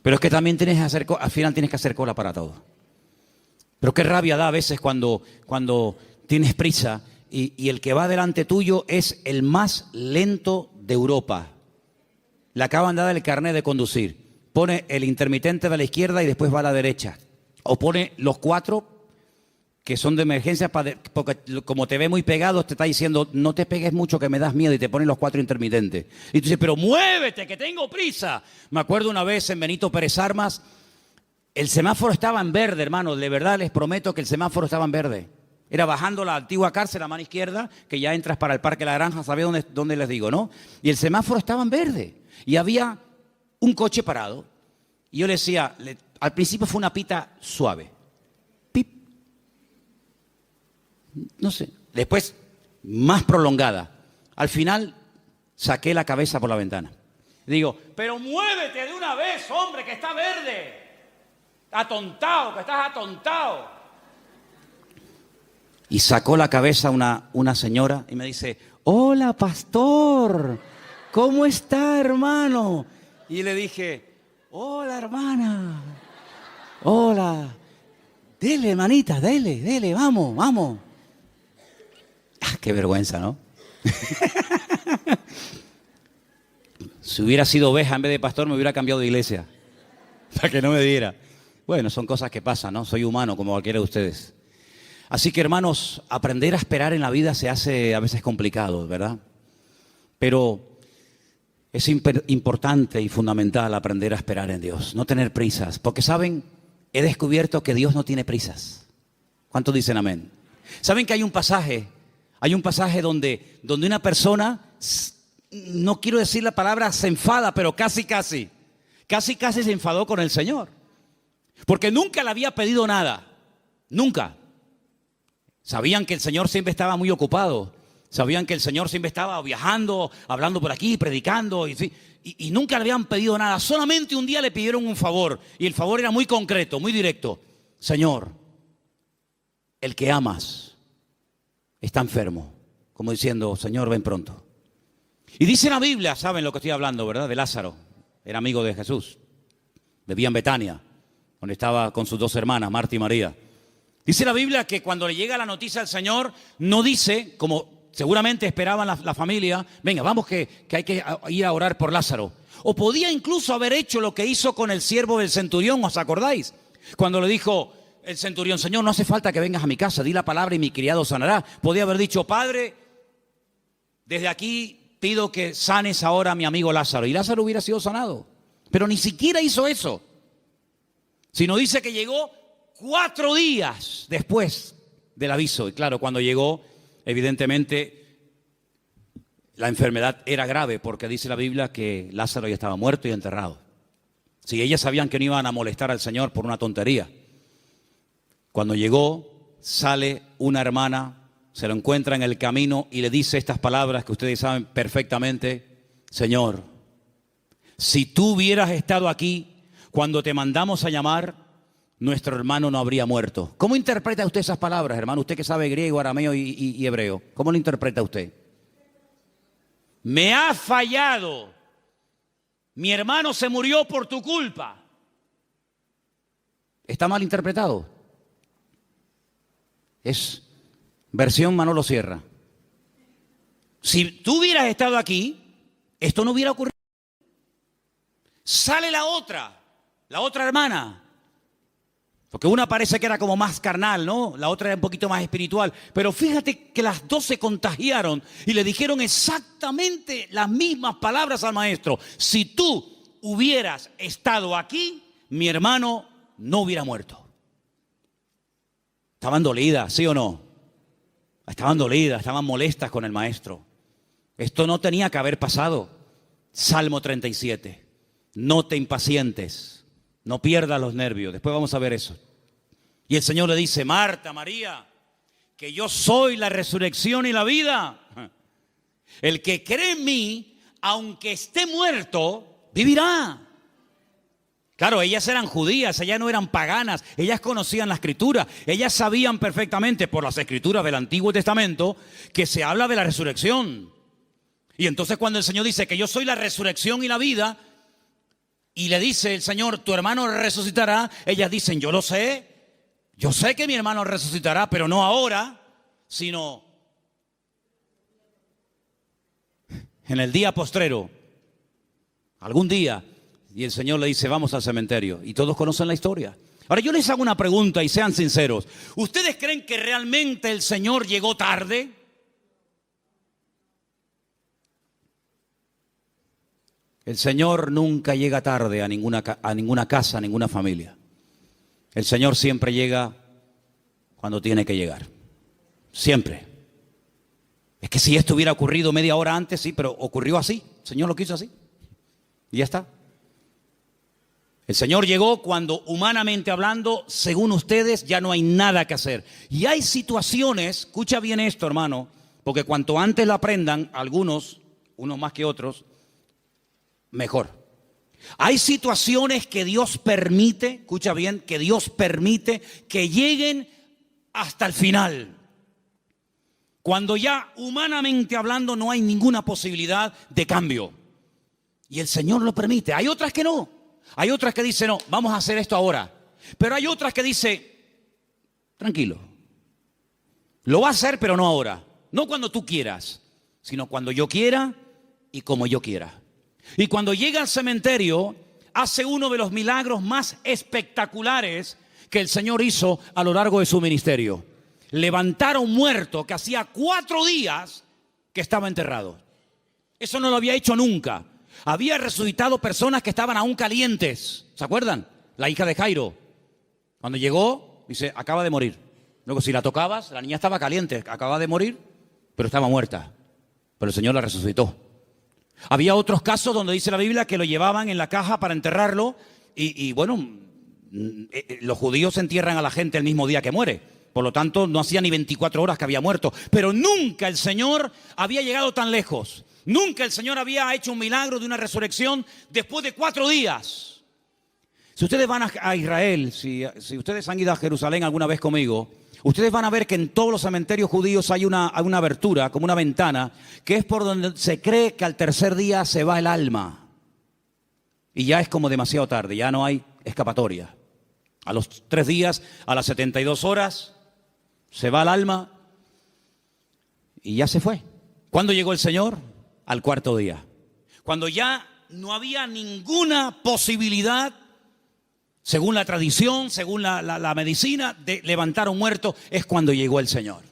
Pero es que también al final tienes que hacer cola para todo. Pero qué rabia da a veces cuando tienes prisa y el que va delante tuyo es el más lento de Europa. Le acaban de dar el carnet de conducir. Pone el intermitente de la izquierda y después va a la derecha. O pone los 4 que son de emergencia, porque como te ve muy pegado, te está diciendo, no te pegues mucho que me das miedo, y te ponen los 4 intermitentes. Y tú dices, pero muévete, que tengo prisa. Me acuerdo una vez en Benito Pérez Armas, el semáforo estaba en verde, hermano, de verdad les prometo que el semáforo estaba en verde. Era bajando la antigua cárcel a mano izquierda, que ya entras para el Parque La Granja, ¿sabéis dónde les digo, no? Y el semáforo estaba en verde, y había un coche parado, y yo le decía, al principio fue una pita suave. No sé, después más prolongada. Al final saqué la cabeza por la ventana. Digo, pero muévete de una vez, hombre, que está verde. Atontado, que estás atontado. Y sacó la cabeza una señora y me dice, hola, pastor, ¿cómo está, hermano? Y le dije, hola, hermana, hola, dele, hermanita, dele, vamos. Qué vergüenza, ¿no? Si hubiera sido oveja en vez de pastor, me hubiera cambiado de iglesia. Para que no me diera. Bueno, son cosas que pasan, ¿no? Soy humano como cualquiera de ustedes. Así que, hermanos, aprender a esperar en la vida se hace a veces complicado, ¿verdad? Pero es importante y fundamental aprender a esperar en Dios. No tener prisas. Porque, ¿saben? He descubierto que Dios no tiene prisas. ¿Cuántos dicen amén? ¿Saben que hay un pasaje? Hay un pasaje donde una persona, no quiero decir la palabra se enfada, pero casi se enfadó con el Señor. Porque nunca le había pedido nada. Nunca. Sabían que el Señor siempre estaba muy ocupado. Sabían que el Señor siempre estaba viajando, hablando por aquí, predicando, y nunca le habían pedido nada. Solamente un día le pidieron un favor, y el favor era muy concreto, muy directo. Señor, el que amas está enfermo. Como diciendo, Señor, ven pronto. Y dice la Biblia, saben lo que estoy hablando, ¿verdad? De Lázaro, era amigo de Jesús. Vivía en Betania, donde estaba con sus dos hermanas, Marta y María. Dice la Biblia que cuando le llega la noticia al Señor, no dice, como seguramente esperaban la familia, venga, vamos que hay que ir a orar por Lázaro. O podía incluso haber hecho lo que hizo con el siervo del centurión, ¿os acordáis? Cuando le dijo el centurión, Señor, no hace falta que vengas a mi casa, di la palabra y mi criado sanará. Podía haber dicho, Padre, desde aquí pido que sanes ahora a mi amigo Lázaro. Y Lázaro hubiera sido sanado. Pero ni siquiera hizo eso. Sino dice que llegó 4 días después del aviso. Y claro, cuando llegó, evidentemente, la enfermedad era grave, porque dice la Biblia que Lázaro ya estaba muerto y enterrado. Si ellas sabían que no iban a molestar al Señor por una tontería. Cuando llegó, sale una hermana, se lo encuentra en el camino y le dice estas palabras que ustedes saben perfectamente. Señor, si tú hubieras estado aquí cuando te mandamos a llamar, nuestro hermano no habría muerto. ¿Cómo interpreta usted esas palabras, hermano? Usted que sabe griego, arameo y hebreo. ¿Cómo lo interpreta usted? Me ha fallado. Mi hermano se murió por tu culpa. ¿Está mal interpretado? Es versión Manolo Sierra. Si tú hubieras estado aquí, esto no hubiera ocurrido. Sale la otra hermana. Porque una parece que era como más carnal, ¿no? La otra era un poquito más espiritual. Pero fíjate que las dos se contagiaron y le dijeron exactamente las mismas palabras al maestro. Si tú hubieras estado aquí, mi hermano no hubiera muerto. Estaban dolidas, ¿sí o no? Estaban dolidas, estaban molestas con el maestro. Esto no tenía que haber pasado. Salmo 37. No te impacientes, no pierdas los nervios. Después vamos a ver eso. Y el Señor le dice, Marta, María, que yo soy la resurrección y la vida. El que cree en mí, aunque esté muerto, vivirá. Claro, ellas eran judías, ellas no eran paganas, ellas conocían la Escritura, ellas sabían perfectamente por las Escrituras del Antiguo Testamento que se habla de la resurrección. Y entonces cuando el Señor dice que yo soy la resurrección y la vida, y le dice el Señor, tu hermano resucitará, ellas dicen, yo sé que mi hermano resucitará, pero no ahora, sino en el día postrero, algún día. Y el Señor le dice, vamos al cementerio. Y todos conocen la historia. Ahora yo les hago una pregunta y sean sinceros. ¿Ustedes creen que realmente el Señor llegó tarde? El Señor nunca llega tarde a ninguna casa, a ninguna familia. El Señor siempre llega cuando tiene que llegar. Siempre. Es que si esto hubiera ocurrido media hora antes, sí, pero ocurrió así. El Señor lo quiso así. Y ya está. El Señor llegó cuando, humanamente hablando, según ustedes, ya no hay nada que hacer. Y hay situaciones, escucha bien esto, hermano, porque cuanto antes lo aprendan, algunos, unos más que otros, mejor. Hay situaciones que Dios permite, escucha bien, que Dios permite que lleguen hasta el final. Cuando ya, humanamente hablando, no hay ninguna posibilidad de cambio. Y el Señor lo permite. Hay otras que no. Hay otras que dicen, no, vamos a hacer esto ahora. Pero hay otras que dicen, tranquilo, lo va a hacer, pero no ahora. No cuando tú quieras, sino cuando yo quiera y como yo quiera. Y cuando llega al cementerio, hace uno de los milagros más espectaculares que el Señor hizo a lo largo de su ministerio. Levantar a un muerto que hacía 4 días que estaba enterrado. Eso no lo había hecho nunca. Había resucitado personas que estaban aún calientes. ¿Se acuerdan? La hija de Jairo. Cuando llegó, dice, acaba de morir. Luego, si la tocabas, la niña estaba caliente. Acaba de morir, pero estaba muerta. Pero el Señor la resucitó. Había otros casos donde dice la Biblia que lo llevaban en la caja para enterrarlo. Y bueno, los judíos entierran a la gente el mismo día que muere. Por lo tanto, no hacía ni 24 horas que había muerto. Pero nunca el Señor había llegado tan lejos. Nunca el Señor había hecho un milagro de una resurrección después de 4 días. Si ustedes van a Israel, si ustedes han ido a Jerusalén alguna vez conmigo, ustedes van a ver que en todos los cementerios judíos hay una abertura, como una ventana, que es por donde se cree que al tercer día se va el alma. Y ya es como demasiado tarde, ya no hay escapatoria. A los 3 días, a las 72 horas, se va el alma y ya se fue. ¿Cuándo llegó el Señor? Al 4.º día. Cuando ya no había ninguna posibilidad, según la tradición, según la medicina, de levantar a un muerto, es cuando llegó el Señor.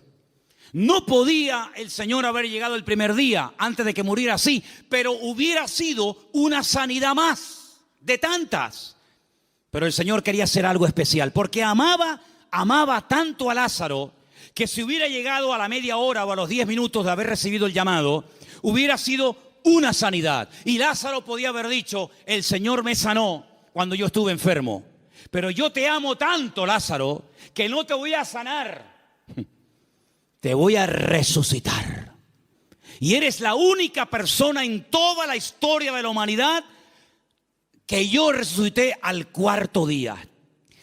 No podía el Señor haber llegado el primer día, antes de que muriera así, pero hubiera sido una sanidad más, de tantas. Pero el Señor quería hacer algo especial, porque amaba tanto a Lázaro, que si hubiera llegado a la media hora o a los 10 minutos de haber recibido el llamado, hubiera sido una sanidad. Y Lázaro podía haber dicho, el Señor me sanó cuando yo estuve enfermo. Pero yo te amo tanto, Lázaro, que no te voy a sanar. Te voy a resucitar. Y eres la única persona en toda la historia de la humanidad que yo resucité al 4.º día.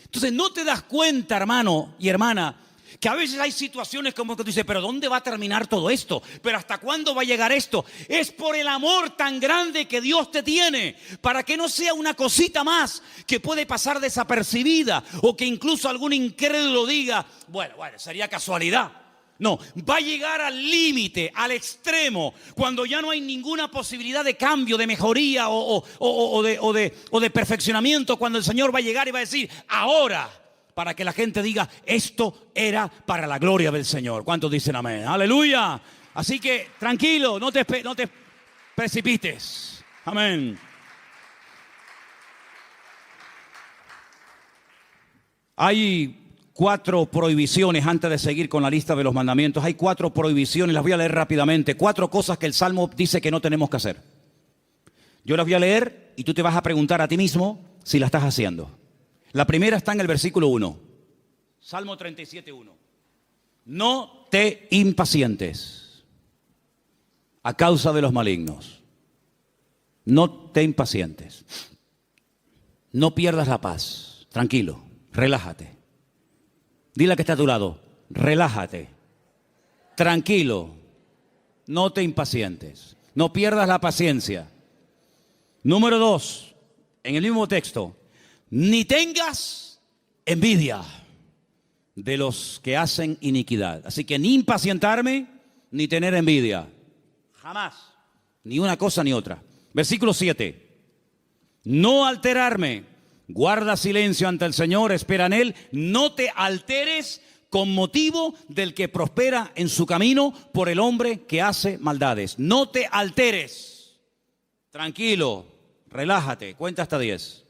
Entonces no te das cuenta, hermano y hermana, que a veces hay situaciones como que tú dices, pero ¿dónde va a terminar todo esto? ¿Pero hasta cuándo va a llegar esto? Es por el amor tan grande que Dios te tiene, para que no sea una cosita más que puede pasar desapercibida, o que incluso algún incrédulo diga, bueno, sería casualidad. No, va a llegar al límite, al extremo, cuando ya no hay ninguna posibilidad de cambio, de mejoría o de perfeccionamiento, cuando el Señor va a llegar y va a decir, ahora, para que la gente diga, esto era para la gloria del Señor. ¿Cuántos dicen amén? ¡Aleluya! Así que tranquilo, no te precipites. Amén. Hay 4 prohibiciones, antes de seguir con la lista de los mandamientos. Hay 4 prohibiciones, las voy a leer rápidamente. 4 cosas que el Salmo dice que no tenemos que hacer. Yo las voy a leer y tú te vas a preguntar a ti mismo si la estás haciendo. La primera está en el versículo 1. Salmo 37:1. No te impacientes a causa de los malignos. No te impacientes. No pierdas la paz. Tranquilo, relájate. Dile a que está a tu lado, relájate. Tranquilo. No te impacientes. No pierdas la paciencia. Número 2, en el mismo texto. Ni tengas envidia de los que hacen iniquidad. Así que ni impacientarme, ni tener envidia. Jamás. Ni una cosa ni otra. Versículo 7. No alterarme. Guarda silencio ante el Señor, espera en Él. No te alteres con motivo del que prospera en su camino por el hombre que hace maldades. No te alteres. Tranquilo, relájate. Cuenta hasta 10.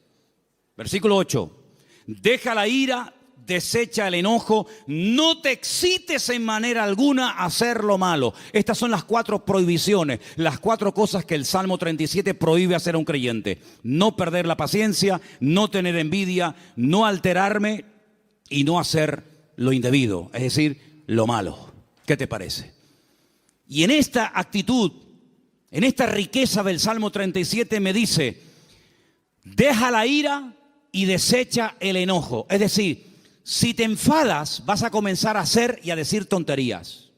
Versículo 8, deja la ira, desecha el enojo, no te excites en manera alguna a hacer lo malo. Estas son las 4 prohibiciones, las 4 cosas que el Salmo 37 prohíbe hacer a un creyente. No perder la paciencia, no tener envidia, no alterarme y no hacer lo indebido, es decir, lo malo. ¿Qué te parece? Y en esta actitud, en esta riqueza del Salmo 37 me dice, deja la ira y desecha el enojo. Es decir, si te enfadas, vas a comenzar a hacer y a decir tonterías.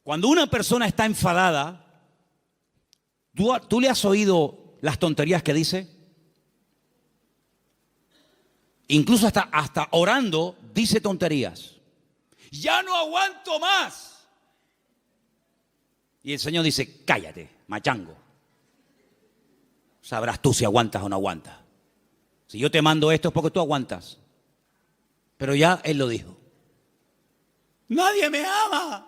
Cuando una persona está enfadada, ¿tú le has oído las tonterías que dice? Incluso hasta orando dice tonterías. Ya no aguanto más. Y el Señor dice, cállate, machango. Sabrás tú si aguantas o no aguantas. Si yo te mando esto es porque tú aguantas. Pero ya Él lo dijo. Nadie me ama.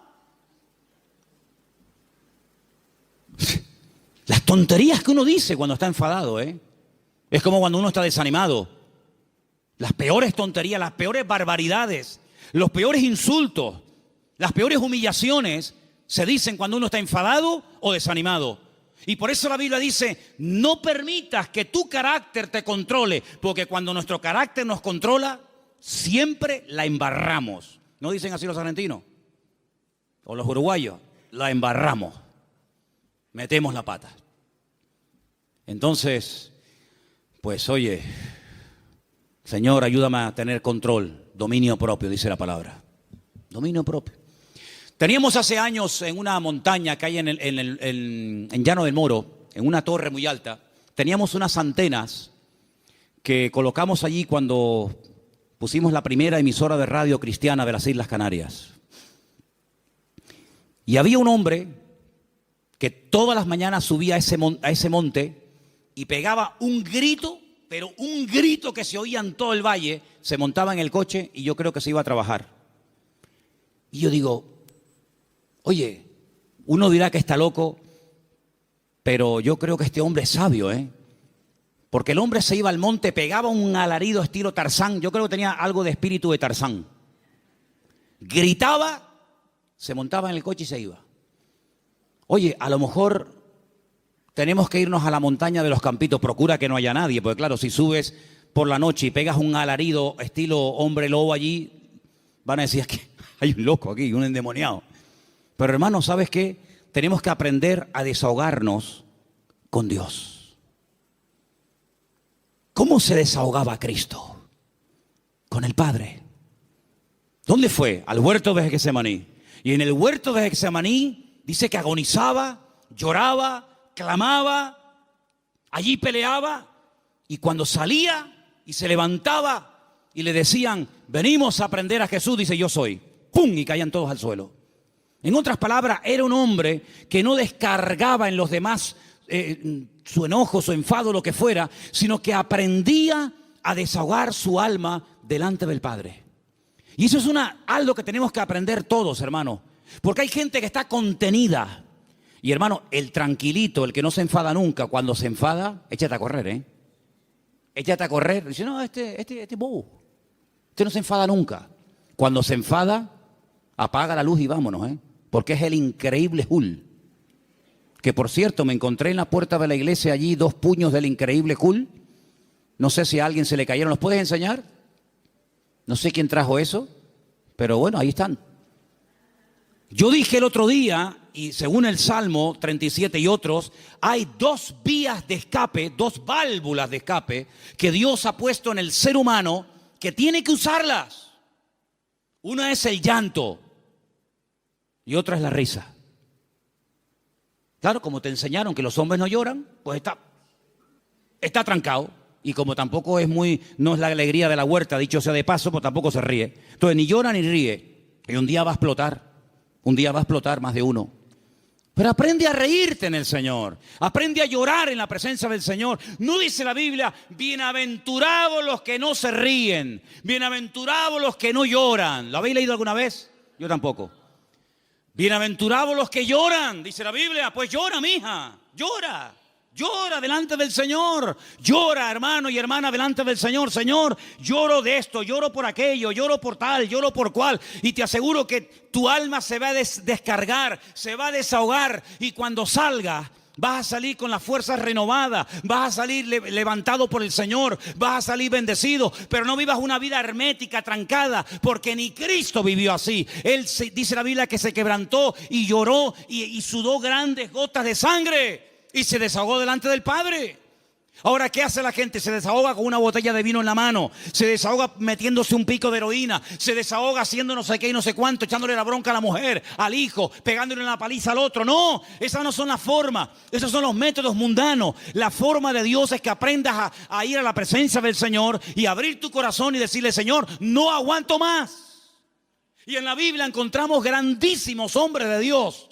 Las tonterías que uno dice cuando está enfadado, es como cuando uno está desanimado. Las peores tonterías, las peores barbaridades, los peores insultos, las peores humillaciones se dicen cuando uno está enfadado o desanimado. Y por eso la Biblia dice, no permitas que tu carácter te controle, porque cuando nuestro carácter nos controla, siempre la embarramos. ¿No dicen así los argentinos? O los uruguayos. La embarramos. Metemos la pata. Entonces, pues oye, Señor, ayúdame a tener control, dominio propio, dice la palabra. Dominio propio. Teníamos hace años en una montaña que hay en Llano del Moro, en una torre muy alta, teníamos unas antenas que colocamos allí cuando pusimos la primera emisora de radio cristiana de las Islas Canarias. Y había un hombre que todas las mañanas subía a ese monte y pegaba un grito, pero un grito que se oía en todo el valle, se montaba en el coche y yo creo que se iba a trabajar. Y yo digo, oye, uno dirá que está loco, pero yo creo que este hombre es sabio, ¿eh? Porque el hombre se iba al monte, pegaba un alarido estilo Tarzán, yo creo que tenía algo de espíritu de Tarzán. Gritaba, se montaba en el coche y se iba. Oye, a lo mejor tenemos que irnos a la montaña de los Campitos, procura que no haya nadie, porque claro, si subes por la noche y pegas un alarido estilo hombre lobo allí, van a decir que hay un loco aquí, un endemoniado. Pero hermano, ¿sabes qué? Tenemos que aprender a desahogarnos con Dios. ¿Cómo se desahogaba Cristo? Con el Padre. ¿Dónde fue? Al huerto de Getsemaní. Y en el huerto de Getsemaní dice que agonizaba, lloraba, clamaba, allí peleaba, y cuando salía y se levantaba y le decían, venimos a aprender a Jesús, dice, yo soy. ¡Pum! Y caían todos al suelo. En otras palabras, era un hombre que no descargaba en los demás su enojo, su enfado, lo que fuera, sino que aprendía a desahogar su alma delante del Padre. Y eso es algo que tenemos que aprender todos, hermano. Porque hay gente que está contenida. Y hermano, el tranquilito, el que no se enfada nunca, cuando se enfada, échate a correr, ¿eh? Échate a correr. Dice, no, este es bobo. Este no se enfada nunca. Cuando se enfada, apaga la luz y vámonos, ¿eh? Porque es el increíble Hulk. Que por cierto, me encontré en la puerta de la iglesia allí 2 puños del increíble Hulk. No sé si a alguien se le cayeron. ¿Los puedes enseñar? No sé quién trajo eso, pero bueno, ahí están. Yo dije el otro día, y según el Salmo 37 y otros, hay 2 vías de escape, 2 válvulas de escape que Dios ha puesto en el ser humano que tiene que usarlas. Una es el llanto y otra es la risa. Claro, como te enseñaron que los hombres no lloran, pues está trancado. Y como tampoco no es la alegría de la huerta, dicho sea de paso, pues tampoco se ríe. Entonces ni llora ni ríe. Y un día va a explotar. Un día va a explotar más de uno. Pero aprende a reírte en el Señor. Aprende a llorar en la presencia del Señor. No dice la Biblia, bienaventurados los que no se ríen. Bienaventurados los que no lloran. ¿Lo habéis leído alguna vez? Yo tampoco. Bienaventurados los que lloran, dice la Biblia. Pues llora, mija, llora. Llora delante del Señor. Llora, hermano y hermana, delante del Señor. Señor, lloro de esto, lloro por aquello, lloro por tal, lloro por cual. Y te aseguro que tu alma se va a descargar, se va a desahogar. Y cuando salga, vas a salir con las fuerzas renovadas. Vas a salir levantado por el Señor. Vas a salir bendecido. Pero no vivas una vida hermética, trancada, porque ni Cristo vivió así. Él dice la Biblia que se quebrantó y lloró y sudó grandes gotas de sangre. Y se desahogó delante del Padre. Ahora, ¿qué hace la gente? Se desahoga con una botella de vino en la mano. Se desahoga metiéndose un pico de heroína. Se desahoga haciendo no sé qué y no sé cuánto, echándole la bronca a la mujer, al hijo, pegándole una paliza al otro. No, esas no son las formas. Esos son los métodos mundanos. La forma de Dios es que aprendas a ir a la presencia del Señor y abrir tu corazón y decirle, Señor, no aguanto más. Y en la Biblia encontramos grandísimos hombres de Dios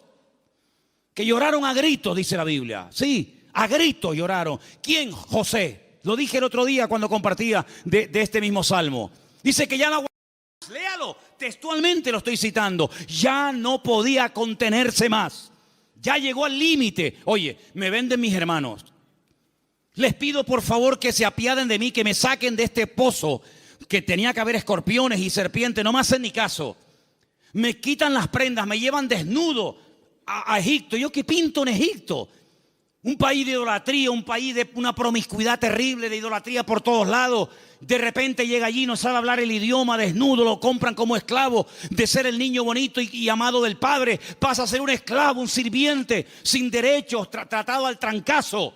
que lloraron a gritos, dice la Biblia. Sí, a gritos lloraron. ¿Quién? José. Lo dije el otro día cuando compartía de este mismo salmo. Dice que ya no aguantaba más. Léalo, textualmente lo estoy citando. Ya no podía contenerse más. Ya llegó al límite. Oye, me venden mis hermanos. Les pido por favor que se apiaden de mí, que me saquen de este pozo, que tenía que haber escorpiones y serpientes. No me hacen ni caso. Me quitan las prendas, me llevan desnudo a Egipto. ¿Yo qué pinto en Egipto? Un país de idolatría, un país de una promiscuidad terrible, de idolatría por todos lados. De repente llega allí, no sabe hablar el idioma, desnudo, lo compran como esclavo. De ser el niño bonito y amado del padre, pasa a ser un esclavo, un sirviente, sin derechos, tratado al trancazo.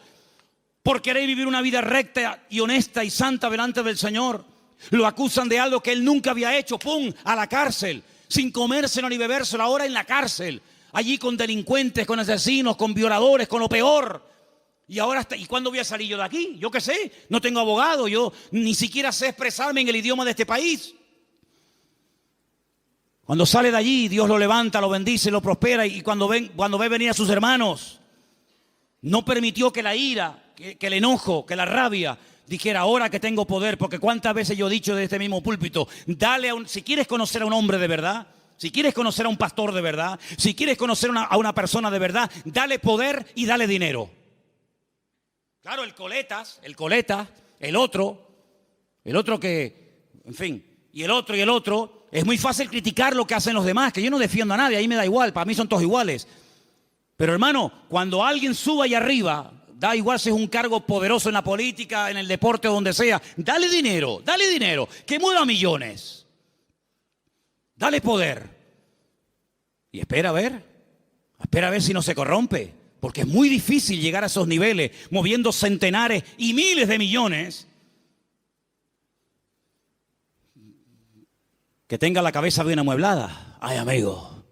Por querer vivir una vida recta y honesta y santa delante del Señor. Lo acusan de algo que él nunca había hecho. ¡Pum! A la cárcel. Sin comérselo ni bebérselo, ahora en la cárcel. Allí con delincuentes, con asesinos, con violadores, con lo peor. Y ahora, ¿y cuándo voy a salir yo de aquí? Yo qué sé, no tengo abogado, yo ni siquiera sé expresarme en el idioma de este país. Cuando sale de allí, Dios lo levanta, lo bendice, lo prospera. Y cuando ve venir a sus hermanos, no permitió que la ira, que el enojo, que la rabia dijera, ahora que tengo poder. Porque cuántas veces yo he dicho desde este mismo púlpito, si quieres conocer a un hombre de verdad, si quieres conocer a un pastor de verdad, si quieres conocer a una persona de verdad, dale poder y dale dinero. Claro, el coleta, el otro que, en fin, y el otro, es muy fácil criticar lo que hacen los demás, que yo no defiendo a nadie, ahí me da igual, para mí son todos iguales. Pero hermano, cuando alguien suba ahí arriba, da igual si es un cargo poderoso en la política, en el deporte o donde sea, dale dinero, que mueva millones. Dale poder. Y espera a ver si no se corrompe. Porque es muy difícil llegar a esos niveles, moviendo centenares y miles de millones. Que tenga la cabeza bien amueblada. Ay, amigo.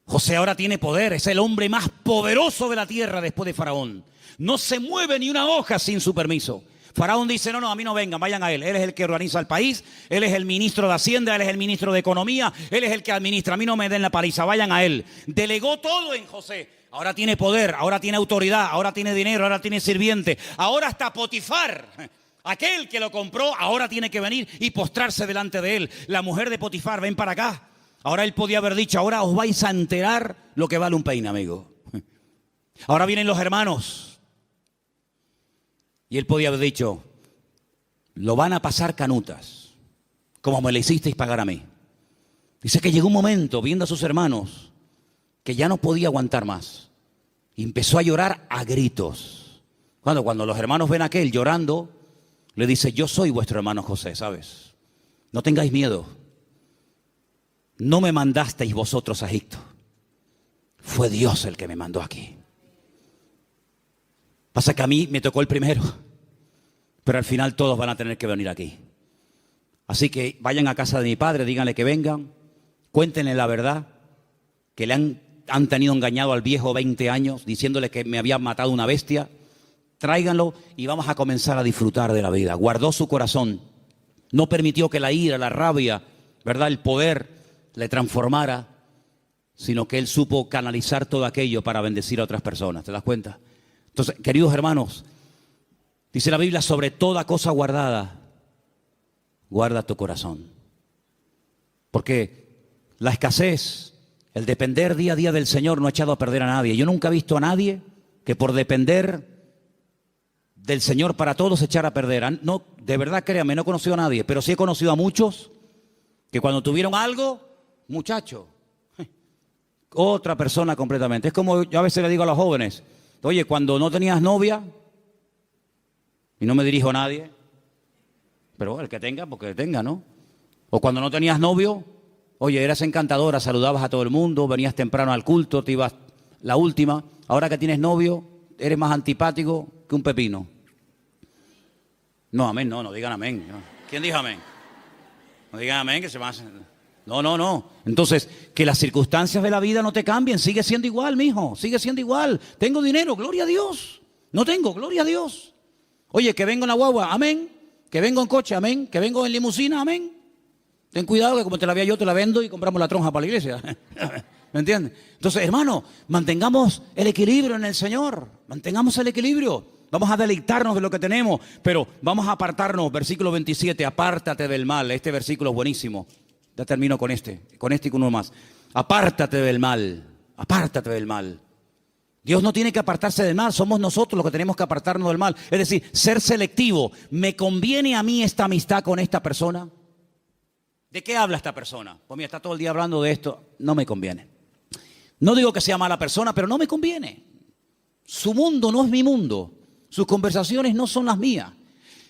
José ahora tiene poder, es el hombre más poderoso de la tierra después de Faraón. No se mueve ni una hoja sin su permiso. Faraón dice, no, a mí no vengan, vayan a él. Él es el que organiza el país, él es el ministro de Hacienda, él es el ministro de Economía, él es el que administra, a mí no me den la paliza, vayan a él. Delegó todo en José. Ahora tiene poder, ahora tiene autoridad, ahora tiene dinero, ahora tiene sirviente. Ahora hasta Potifar, aquel que lo compró, ahora tiene que venir y postrarse delante de él. La mujer de Potifar, ven para acá. Ahora él podía haber dicho, ahora os vais a enterar lo que vale un peine, amigo. Ahora vienen los hermanos. Y él podía haber dicho, lo van a pasar canutas, como me le hicisteis pagar a mí. Dice que llegó un momento, viendo a sus hermanos, que ya no podía aguantar más. Y empezó a llorar a gritos. Cuando los hermanos ven a aquel llorando, le dice, yo soy vuestro hermano José, ¿sabes? No tengáis miedo. No me mandasteis vosotros a Egipto. Fue Dios el que me mandó aquí. Pasa que a mí me tocó el primero. Pero al final todos van a tener que venir aquí. Así que vayan a casa de mi padre, díganle que vengan, cuéntenle la verdad, que le han tenido engañado al viejo 20 años, diciéndole que me había matado una bestia. Tráiganlo y vamos a comenzar a disfrutar de la vida. Guardó su corazón. No permitió que la ira, la rabia, ¿verdad?, el poder le transformara, sino que él supo canalizar todo aquello para bendecir a otras personas. ¿Te das cuenta? Entonces, queridos hermanos, dice la Biblia, sobre toda cosa guardada, guarda tu corazón. Porque la escasez, el depender día a día del Señor no ha echado a perder a nadie. Yo nunca he visto a nadie que por depender del Señor para todos se echara a perder. No, de verdad, créanme, no he conocido a nadie, pero sí he conocido a muchos que cuando tuvieron algo, muchacho, otra persona completamente. Es como yo a veces le digo a los jóvenes, oye, cuando no tenías novia, y no me dirijo a nadie, pero el que tenga, porque tenga, ¿no? O cuando no tenías novio, oye, eras encantadora, saludabas a todo el mundo, venías temprano al culto, te ibas la última. Ahora que tienes novio, eres más antipático que un pepino. No, amén, no digan amén. ¿Quién dijo amén? No digan amén, que se van a... No. Entonces, que las circunstancias de la vida no te cambien. Sigue siendo igual, mijo. Sigue siendo igual. Tengo dinero, gloria a Dios. No tengo, gloria a Dios. Oye, que vengo en la guagua, amén. Que vengo en coche, amén. Que vengo en limusina, amén. Ten cuidado que como te la vea yo, te la vendo y compramos la tronja para la iglesia. ¿Me entiendes? Entonces, hermano, mantengamos el equilibrio en el Señor. Mantengamos el equilibrio. Vamos a deleitarnos de lo que tenemos, pero vamos a apartarnos. Versículo 27, apártate del mal. Este versículo es buenísimo. Ya termino con este y con uno más. Apártate del mal, apártate del mal. Dios no tiene que apartarse del mal, somos nosotros los que tenemos que apartarnos del mal. Es decir, ser selectivo. ¿Me conviene a mí esta amistad con esta persona? ¿De qué habla esta persona? Pues mira, está todo el día hablando de esto. No me conviene. No digo que sea mala persona, pero no me conviene. Su mundo no es mi mundo. Sus conversaciones no son las mías.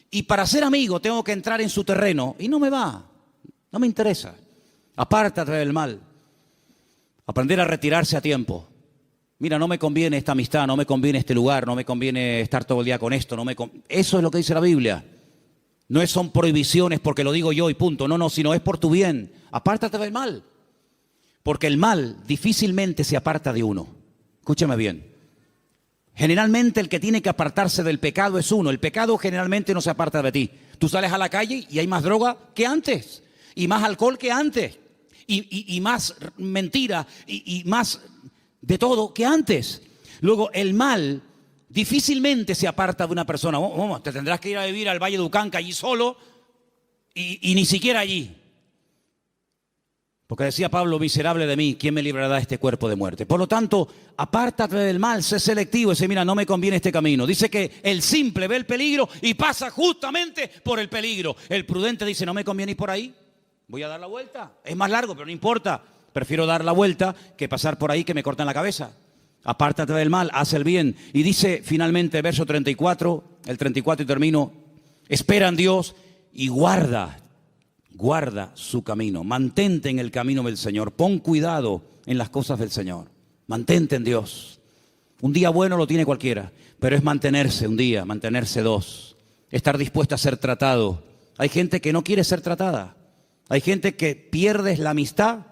Y para ser amigo tengo que entrar en su terreno y no me va, no me interesa. Apártate del mal. Aprender a retirarse a tiempo. Mira, no me conviene esta amistad, no me conviene este lugar, no me conviene estar todo el día con esto. Eso es lo que dice la Biblia. No son prohibiciones porque lo digo yo y punto. No, sino es por tu bien. Apártate del mal. Porque el mal difícilmente se aparta de uno. Escúchame bien. Generalmente el que tiene que apartarse del pecado es uno. El pecado generalmente no se aparta de ti. Tú sales a la calle y hay más droga que antes. Y más alcohol que antes. Y más mentira. Y más de todo que antes. Luego el mal difícilmente se aparta de una persona. Te tendrás que ir a vivir al Valle de Ucanca allí solo. Y ni siquiera allí. Porque decía Pablo, miserable de mí, ¿quién me librará de este cuerpo de muerte? Por lo tanto, apártate del mal, sé selectivo. Dice, mira, no me conviene este camino. Dice que el simple ve el peligro y pasa justamente por el peligro. El prudente dice, no me conviene ir por ahí, voy a dar la vuelta. Es más largo, pero no importa. Prefiero dar la vuelta que pasar por ahí que me cortan la cabeza. Apártate del mal, haz el bien. Y dice finalmente, verso 34, el 34 y termino, espera en Dios y guarda su camino, mantente en el camino del Señor, pon cuidado en las cosas del Señor, mantente en Dios. Un día bueno lo tiene cualquiera, pero es mantenerse un día, mantenerse dos, estar dispuesto a ser tratado. Hay gente que no quiere ser tratada, hay gente que pierdes la amistad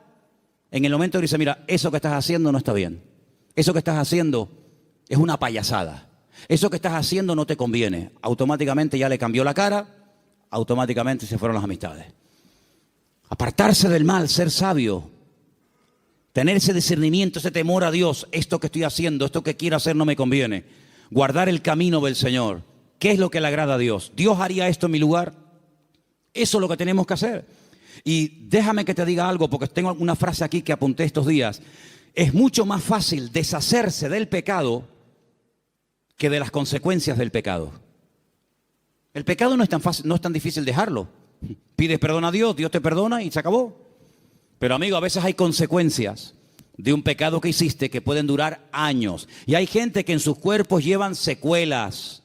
en el momento que dice, mira, eso que estás haciendo no está bien, eso que estás haciendo es una payasada, eso que estás haciendo no te conviene. Automáticamente ya le cambió la cara, automáticamente se fueron las amistades. Apartarse del mal, ser sabio, tener ese discernimiento, ese temor a Dios. Esto que estoy haciendo, esto que quiero hacer no me conviene. Guardar el camino del Señor. ¿Qué es lo que le agrada a Dios? ¿Dios haría esto en mi lugar? Eso es lo que tenemos que hacer. Y déjame que te diga algo, porque tengo una frase aquí que apunté estos días. Es mucho más fácil deshacerse del pecado que de las consecuencias del pecado. El pecado no es tan fácil, no es tan difícil dejarlo. Pides perdón a Dios, Dios te perdona y se acabó. Pero amigo, a veces hay consecuencias de un pecado que hiciste que pueden durar años. Y hay gente que en sus cuerpos llevan secuelas.